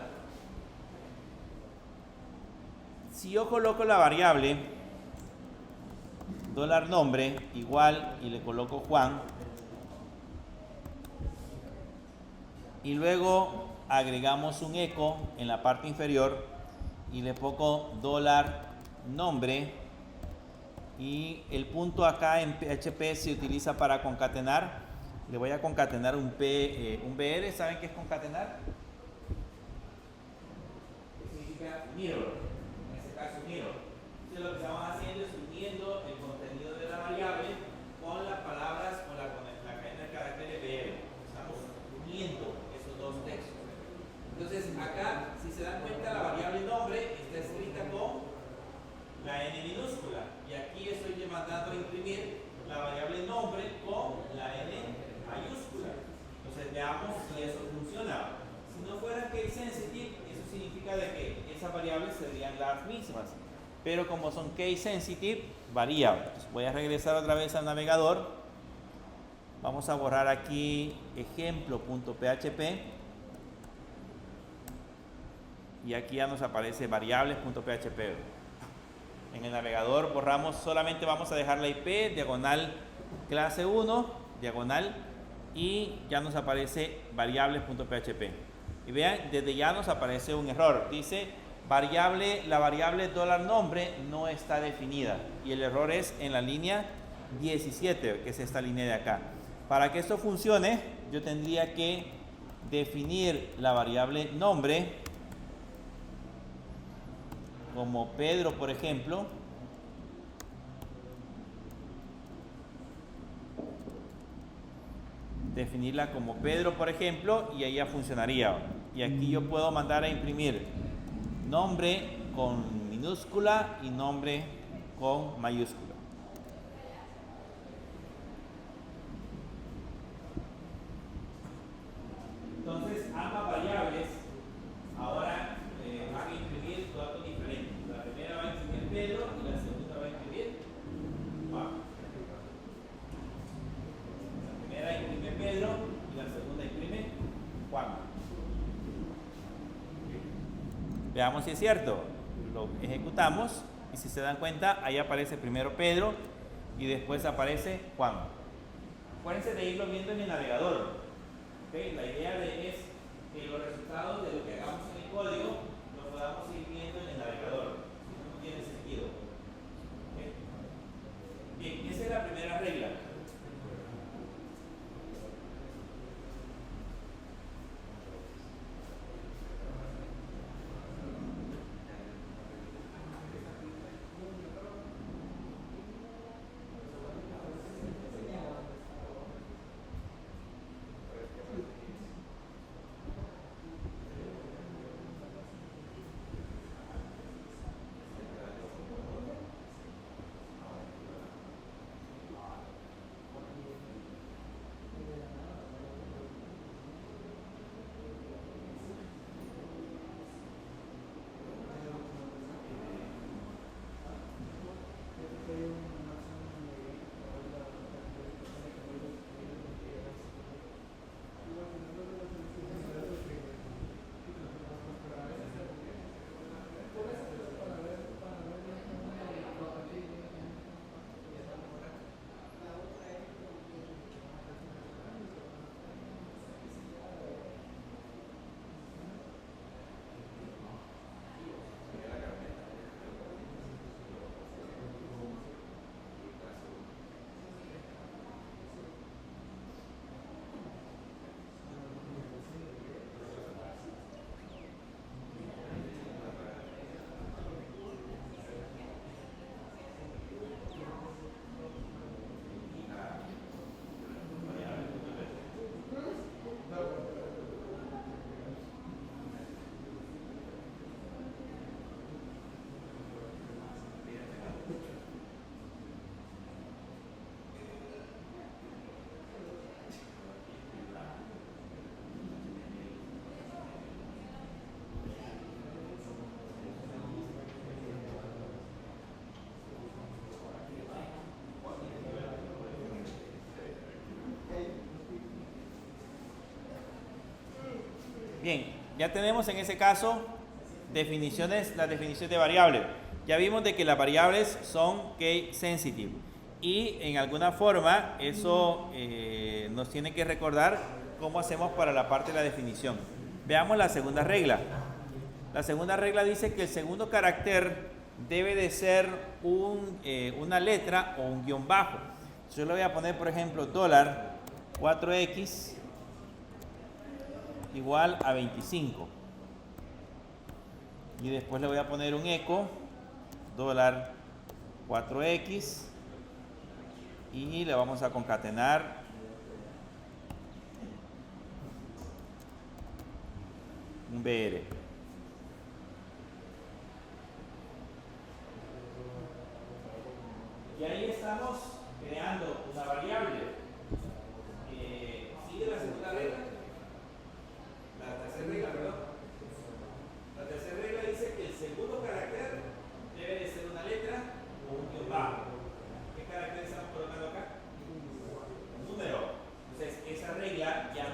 Si yo coloco la variable $nombre igual y le coloco Juan y luego agregamos un eco en la parte inferior y le pongo $nombre y el punto acá en PHP se utiliza para concatenar. Le voy a concatenar un BR. ¿Saben qué es concatenar? Significa mirror. En este caso mirror. Entonces lo que estamos haciendo es uniendo el contenido de la variable con las palabras, con la cadena de caracteres BR. Estamos uniendo esos dos textos. Entonces acá, si se dan cuenta, la variable nombre está escrita con la N minúscula. Y aquí estoy mandando a imprimir la variable nombre con la N mayúscula. Entonces veamos si eso funciona. Si no fuera case sensitive, eso significa de que esas variables serían las mismas. Pero como son case sensitive, varía. Entonces voy a regresar otra vez al navegador. Vamos a borrar aquí ejemplo.php. Y aquí ya nos aparece variables.php. En el navegador borramos, solamente vamos a dejar la IP, diagonal clase 1, diagonal, y ya nos aparece variables.php. Y vean, desde ya nos aparece un error. Dice, la variable $nombre no está definida. Y el error es en la línea 17, que es esta línea de acá. Para que esto funcione, yo tendría que definir la variable nombre como Pedro, por ejemplo. Definirla como Pedro, por ejemplo, y ahí ya funcionaría. Y aquí yo puedo mandar a imprimir nombre con minúscula y nombre con mayúscula. Entonces, ambas variables ahora van a imprimir datos diferentes. La primera va a imprimir Pedro y la segunda va a imprimir Juan. La primera imprime Pedro y la segunda imprime Juan. Veamos si es cierto. Lo ejecutamos y si se dan cuenta, ahí aparece primero Pedro y después aparece Juan. Acuérdense de irlo viendo en el navegador. ¿Okay? La idea es que los resultados de lo que hagamos en el código los podamos ir viendo en el navegador. Si no, no tiene sentido. ¿Okay? Bien, esa es la primera regla. Bien, ya tenemos en ese caso las definiciones de variables. Ya vimos de que las variables son case sensitive y en alguna forma eso nos tiene que recordar cómo hacemos para la parte de la definición. Veamos la segunda regla. La segunda regla dice que el segundo carácter debe de ser una letra o un guión bajo. Yo le voy a poner, por ejemplo, $4x igual a 25. Y después le voy a poner un eco, $4x, y le vamos a concatenar un BR. Y ahí estamos creando una variable. ¿Sigue la segunda regla? La tercera regla, perdón. La tercera regla dice que el segundo carácter debe de ser una letra o un guión bajo. ¿Qué carácter estamos colocando acá? Un número. Entonces, esa regla ya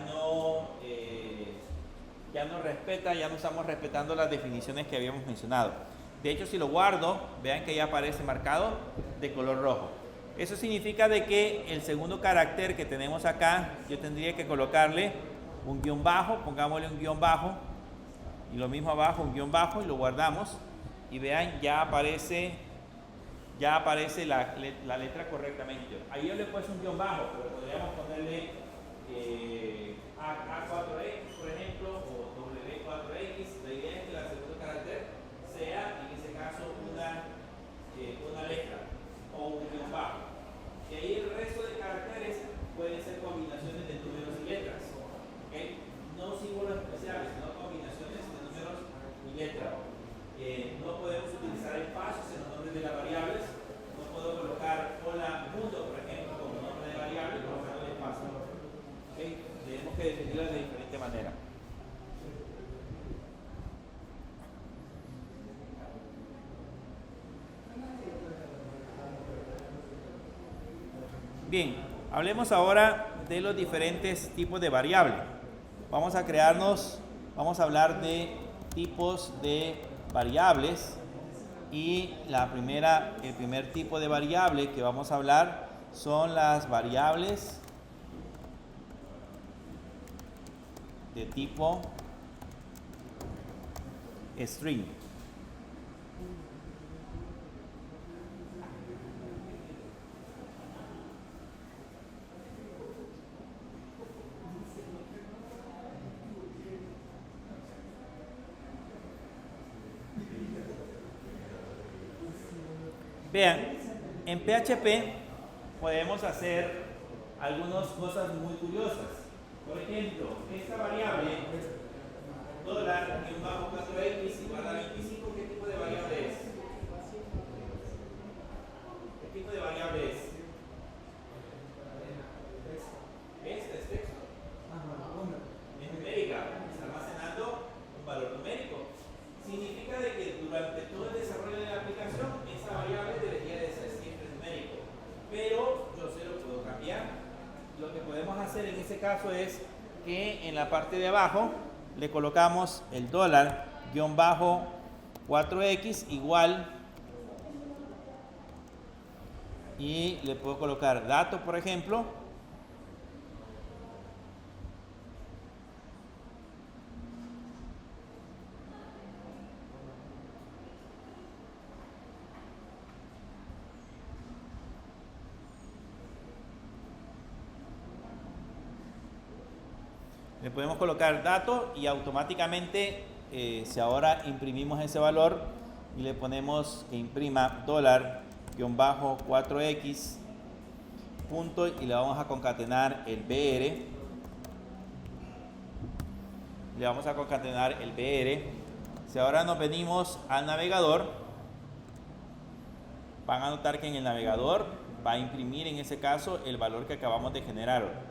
no respeta, ya no estamos respetando las definiciones que habíamos mencionado. De hecho, si lo guardo, vean que ya aparece marcado de color rojo. Eso significa de que el segundo carácter que tenemos acá, yo tendría que colocarle un guión bajo, pongámosle un guión bajo, y lo mismo abajo, un guión bajo, y lo guardamos. Y vean, ya aparece la letra correctamente. Ahí yo le he puesto un guión bajo, pero podríamos ponerle A4X, por ejemplo, o W4X. La idea es que el segundo carácter sea, en ese caso, una letra o un guión bajo. Y ahí el resto de caracteres pueden ser combinaciones de números y letras. ¿Okay? No símbolos especiales, sino combinaciones de números y letras. No podemos utilizar espacios en los nombres de las variables. No puedo colocar hola mundo, por ejemplo, como nombre de variable, colocando el espacio. ¿Okay? Tenemos que definirlas de diferente manera. Bien, hablemos ahora de los diferentes tipos de variables. Vamos a hablar de tipos de variables, y el primer tipo de variable que vamos a hablar son las variables de tipo string. Vean, en PHP podemos hacer algunas cosas muy curiosas. Por ejemplo, esta variable $4x igual a 25, ¿qué tipo de variable es? ¿Qué tipo de variable es? Esta es texto. Es numérica, está almacenando un valor numérico. Significa de que durante todo el desarrollo de la aplicación, esa variable debería de ser siempre numérico. Pero yo se lo puedo cambiar. Lo que podemos hacer en ese caso es que en la parte de abajo le colocamos el $-4x igual, y le puedo colocar dato, por ejemplo. Le podemos colocar dato y automáticamente, si ahora imprimimos ese valor y le ponemos que imprima $-4x punto, y le vamos a concatenar el BR, si ahora nos venimos al navegador, van a notar que en el navegador va a imprimir en ese caso el valor que acabamos de generar.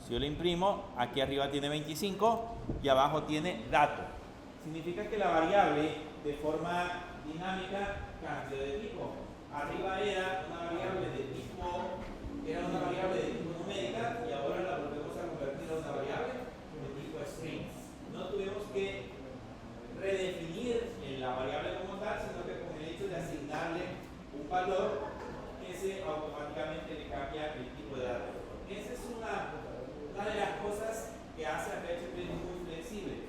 Si yo le imprimo, aquí arriba tiene 25 y abajo tiene dato. Significa que la variable de forma dinámica cambió de tipo. Arriba era una variable de tipo numérica, y ahora la volvemos a convertir a una variable de tipo string. No tuvimos que redefinir la variable como tal, sino que con el hecho de asignarle un valor, ese automáticamente le cambia el tipo de dato. Esa es una de las cosas que hace a PHP muy flexible,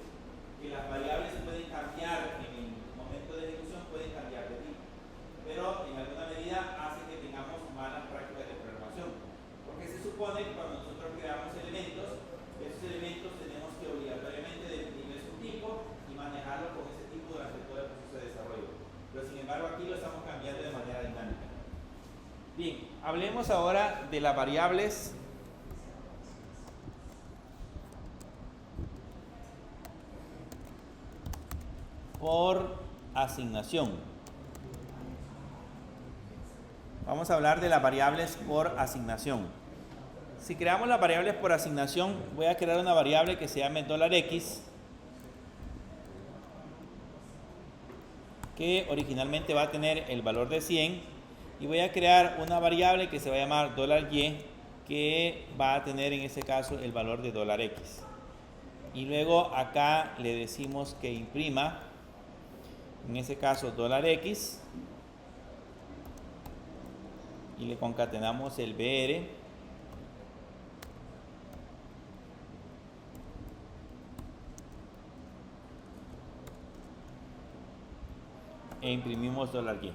que las variables pueden cambiar en el momento de ejecución, pueden cambiar de tipo, pero en alguna medida hace que tengamos malas prácticas de programación, porque se supone que cuando nosotros creamos elementos, esos elementos tenemos que obligatoriamente definirles un tipo y manejarlo con ese tipo durante todo el proceso de desarrollo, pero sin embargo aquí lo estamos cambiando de manera dinámica. Bien, hablemos ahora de las variables por asignación. Vamos a hablar de las variables por asignación. Si creamos las variables por asignación, voy a crear una variable que se llame $x, que originalmente va a tener el valor de 100, y voy a crear una variable que se va a llamar $y, que va a tener en ese caso el valor de $x. Y luego acá le decimos que imprima en ese caso $X, y le concatenamos el BR e imprimimos $Y.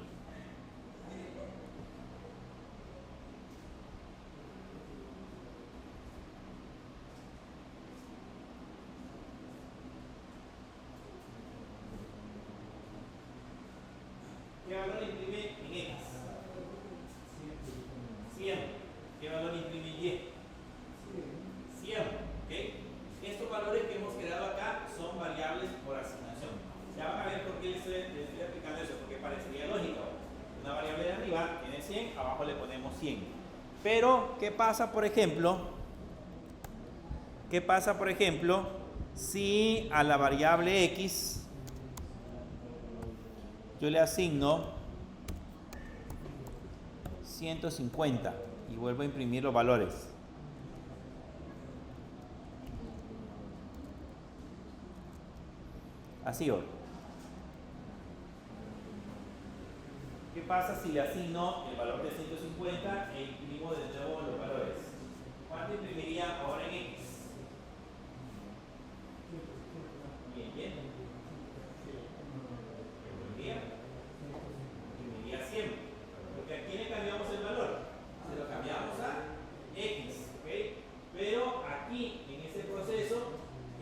¿Qué valor imprime en X? 100. ¿Qué valor imprime en Y? 100. ¿Okay? Estos valores que hemos creado acá son variables por asignación. Ya van a ver por qué les estoy aplicando eso, porque parecería lógico. Una variable de arriba tiene 100, abajo le ponemos 100. Pero, ¿qué pasa, por ejemplo? Si a la variable X yo le asigno 150 y vuelvo a imprimir los valores? Así o. ¿Qué pasa si le asigno el valor de 150 e imprimo de nuevo los valores? ¿Cuánto imprimiría ahora en X? Bien. Imprimiría 100. Porque aquí le cambiamos el valor. Se lo cambiamos a X. ¿Okay? Pero aquí, en ese proceso,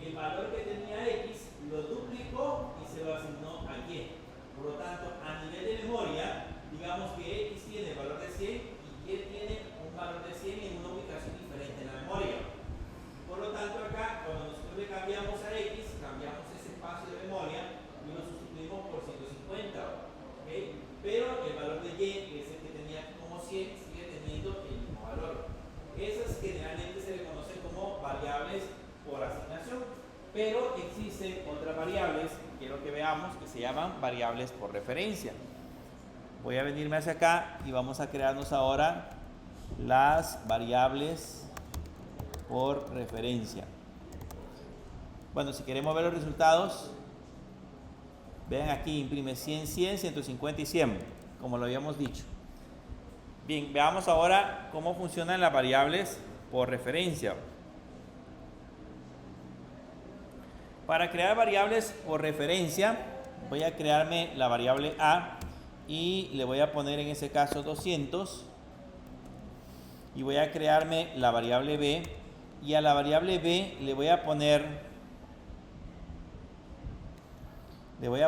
el valor que tenía X lo duplicó y se lo asignó a Y. Por lo tanto, a nivel de memoria, digamos que X tiene el valor de 100 y Y tiene un valor de 100 en una ubicación diferente en la memoria. Por lo tanto, acá, cuando nosotros le cambiamos a X, cambiamos ese espacio de memoria y lo sustituimos por 150. ¿Okay? Pero el valor de Y, que es el que tenía como 100, sigue teniendo el mismo valor. Esas generalmente se le conocen como variables por asignación. Pero existen otras variables que quiero que veamos que se llaman variables por referencia. Voy a venirme hacia acá y vamos a crearnos ahora las variables por referencia. Bueno, si queremos ver los resultados, vean aquí, imprime 100, 100, 150 y 100, como lo habíamos dicho. Bien, veamos ahora cómo funcionan las variables por referencia. Para crear variables por referencia, voy a crearme la variable A y le voy a poner en ese caso 200. Y voy a crearme la variable B y a la variable B le voy a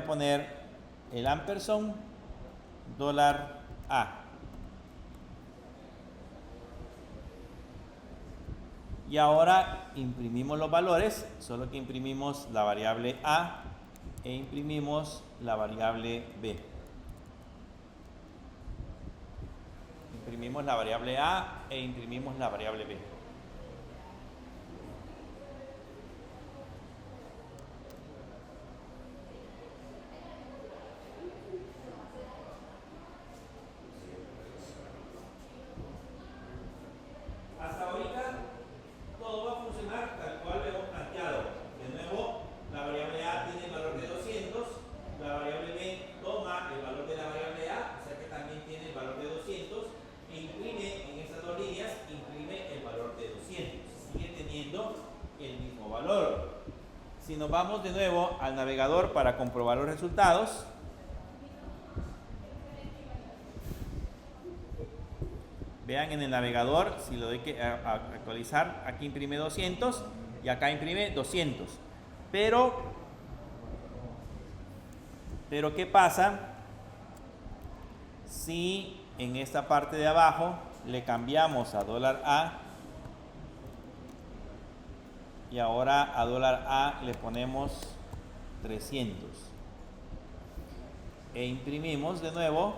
poner el ampersand $A. Y ahora imprimimos los valores, solo que imprimimos la variable A e imprimimos la variable B. Imprimimos la variable A e imprimimos la variable B. Hasta ahorita todo va a funcionar tal cual lo hemos planteado. De nuevo, la variable A tiene el valor de 200, la variable B toma el valor de la variable A, o sea que también tiene el valor de 200, e imprime en esas dos líneas, imprime el valor de 200. Sigue teniendo el mismo valor. Si nos vamos de nuevo al navegador para comprobar los resultados, vean en el navegador, si lo doy que actualizar, aquí imprime 200 y acá imprime 200. Pero ¿qué pasa si en esta parte de abajo le cambiamos a $A y ahora a $A le ponemos 300 e imprimimos de nuevo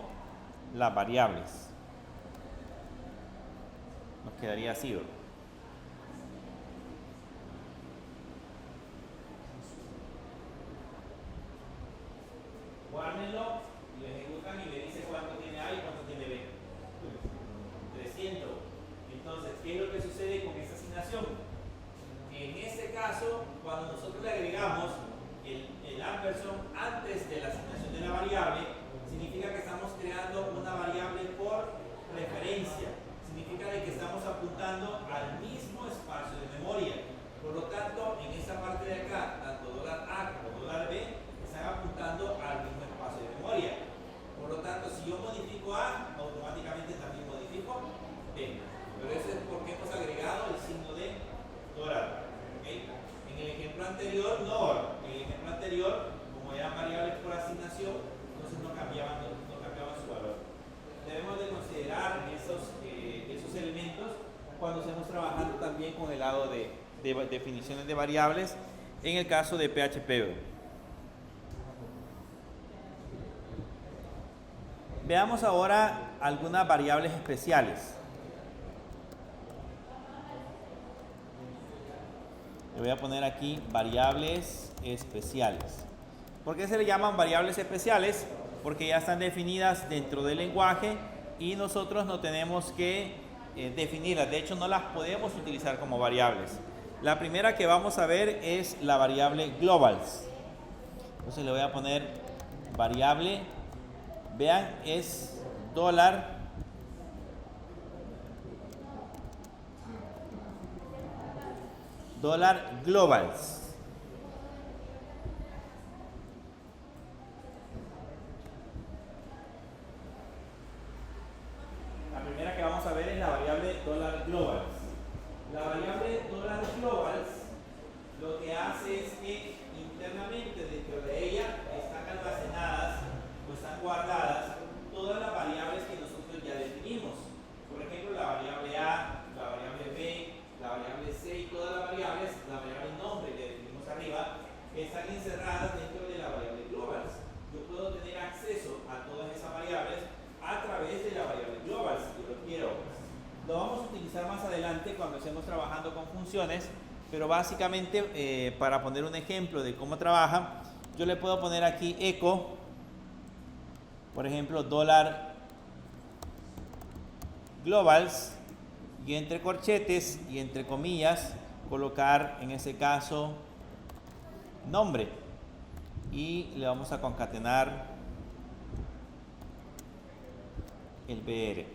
las variables? Nos quedaría así, ¿verdad? Guárdenlo y lo ejecutan y me dice cuánto tiene A y cuánto tiene B. 300. Entonces, ¿qué es lo que sucede con esta asignación? En este caso, cuando nosotros le agregamos el ampersand antes de la asignación de la cuando estemos trabajando también con el lado de definiciones de variables en el caso de PHP. Veamos ahora algunas variables especiales. Le voy a poner aquí variables especiales. ¿Por qué se le llaman variables especiales? Porque ya están definidas dentro del lenguaje y nosotros no tenemos que definirlas. De hecho, no las podemos utilizar como variables. La primera que vamos a ver es la variable globals. Entonces le voy a poner variable, vean, es $globals. La primera que vamos a ver es la variable $globals. La variable $globals lo que hace es que internamente dentro de ella están almacenadas o están guardadas todas las variables que nosotros ya definimos. Por ejemplo, la variable A, la variable B, la variable C y todas las variables, la variable nombre que definimos arriba, están encerradas dentro de la variable globals. Yo puedo tener acceso a todas esas variables a través de la variable globals si yo lo quiero. Lo vamos a utilizar más adelante cuando estemos trabajando con funciones, pero básicamente para poner un ejemplo de cómo trabaja, yo le puedo poner aquí echo, por ejemplo, $globals, y entre corchetes y entre comillas colocar en ese caso nombre, y le vamos a concatenar el BR.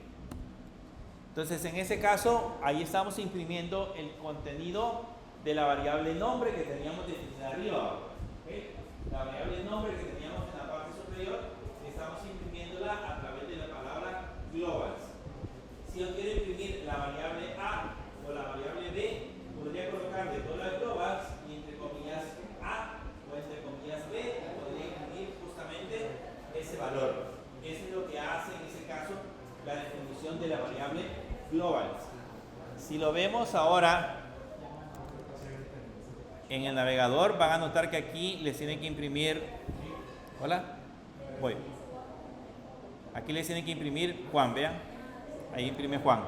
Entonces, en ese caso, ahí estamos imprimiendo el contenido de la variable nombre que teníamos definida arriba. ¿Okay? La variable nombre que teníamos en la parte superior, estamos imprimiéndola a través de la palabra globals. Si yo quiero imprimir la variable A o la variable B, podría colocarle $globals y entre comillas A o entre comillas B, podría imprimir justamente ese valor. Eso es lo que hace en ese caso la definición de la variable globals. Si lo vemos ahora en el navegador, van a notar que aquí les tienen que imprimir, hola, voy. Aquí les tienen que imprimir Juan, vean, ahí imprime Juan.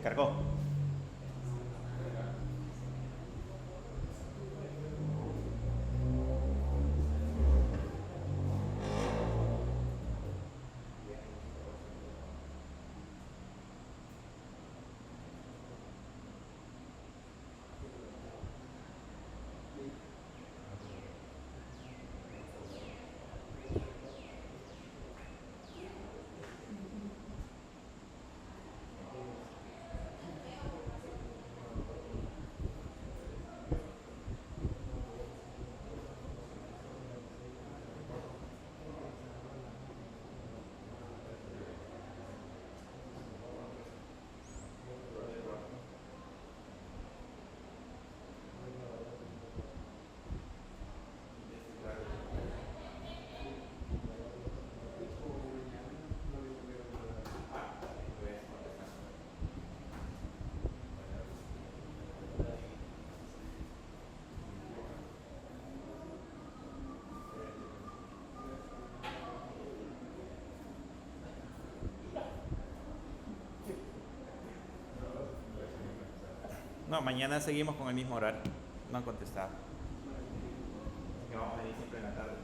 Cargó. No, mañana seguimos con el mismo horario. No han contestado. Que vamos a venir siempre en la tarde.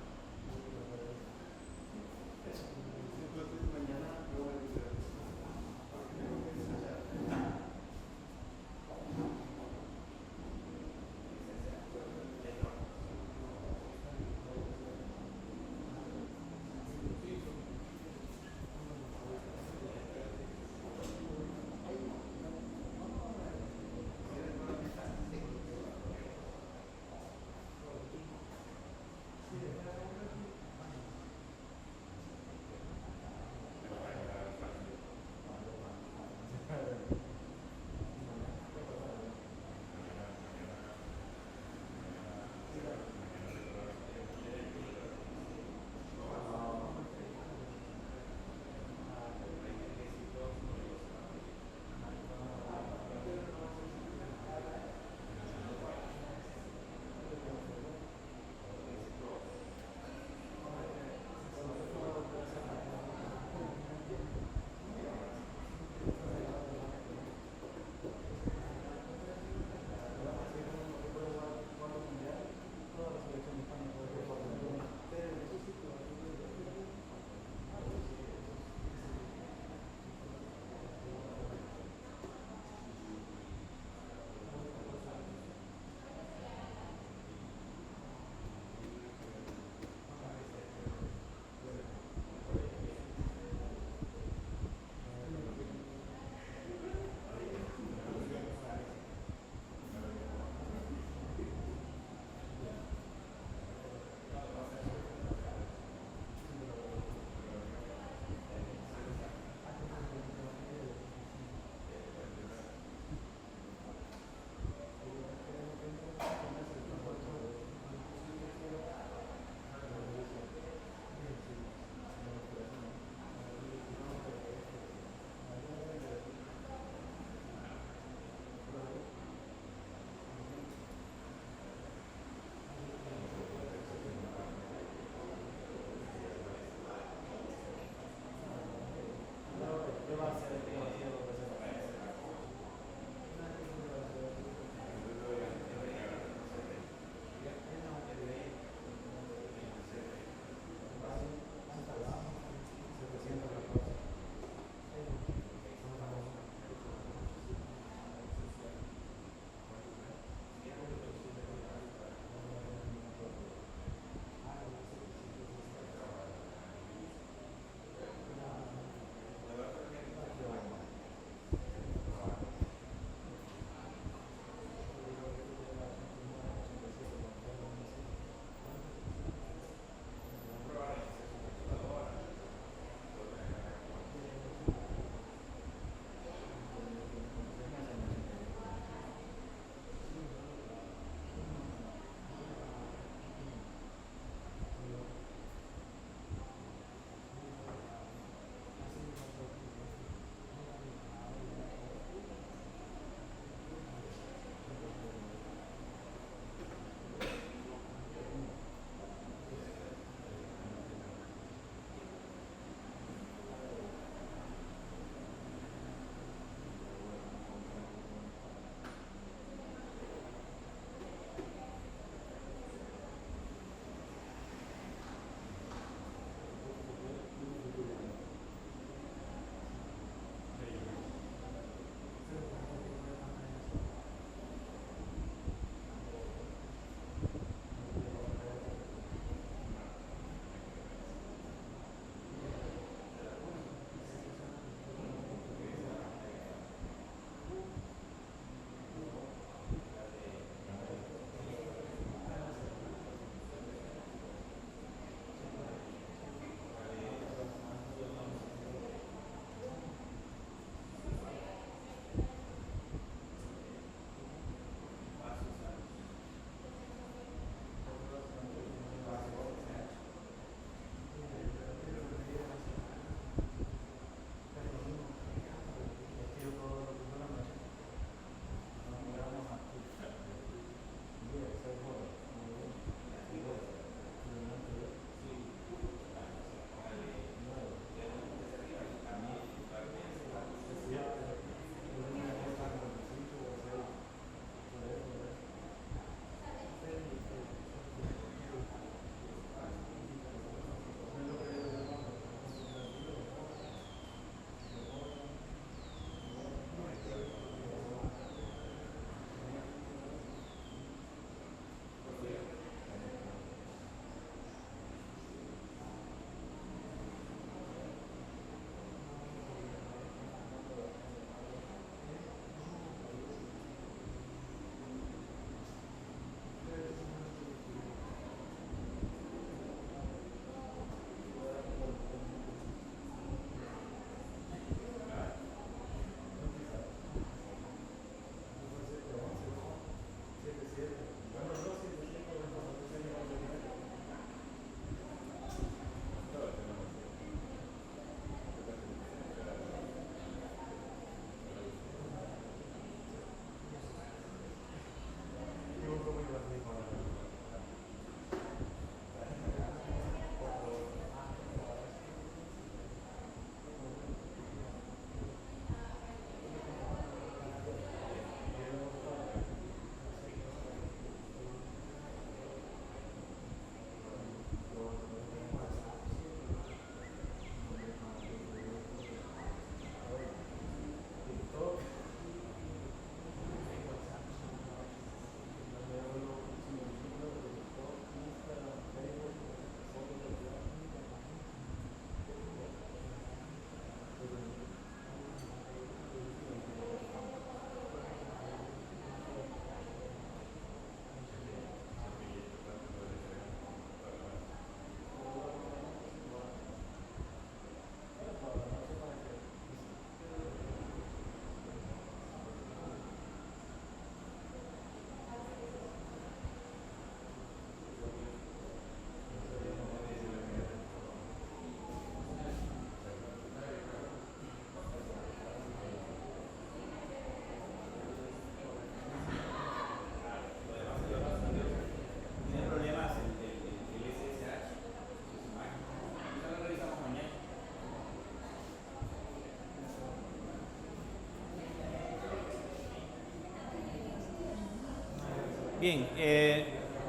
Bien,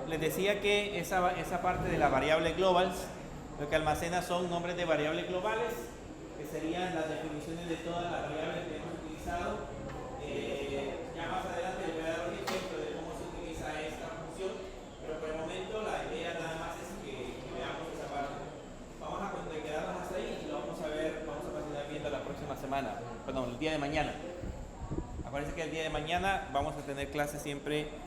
les decía que esa parte de la variable globals, lo que almacena son nombres de variables globales, que serían las definiciones de todas las variables que hemos utilizado. Ya más adelante les voy a dar un ejemplo de cómo se utiliza esta función, pero por el momento la idea nada más es que veamos esa parte. Vamos a quedarnos hasta ahí y lo vamos a ver, vamos a continuar viendo la próxima semana, perdón, el día de mañana. Acuérdense que el día de mañana vamos a tener clases siempre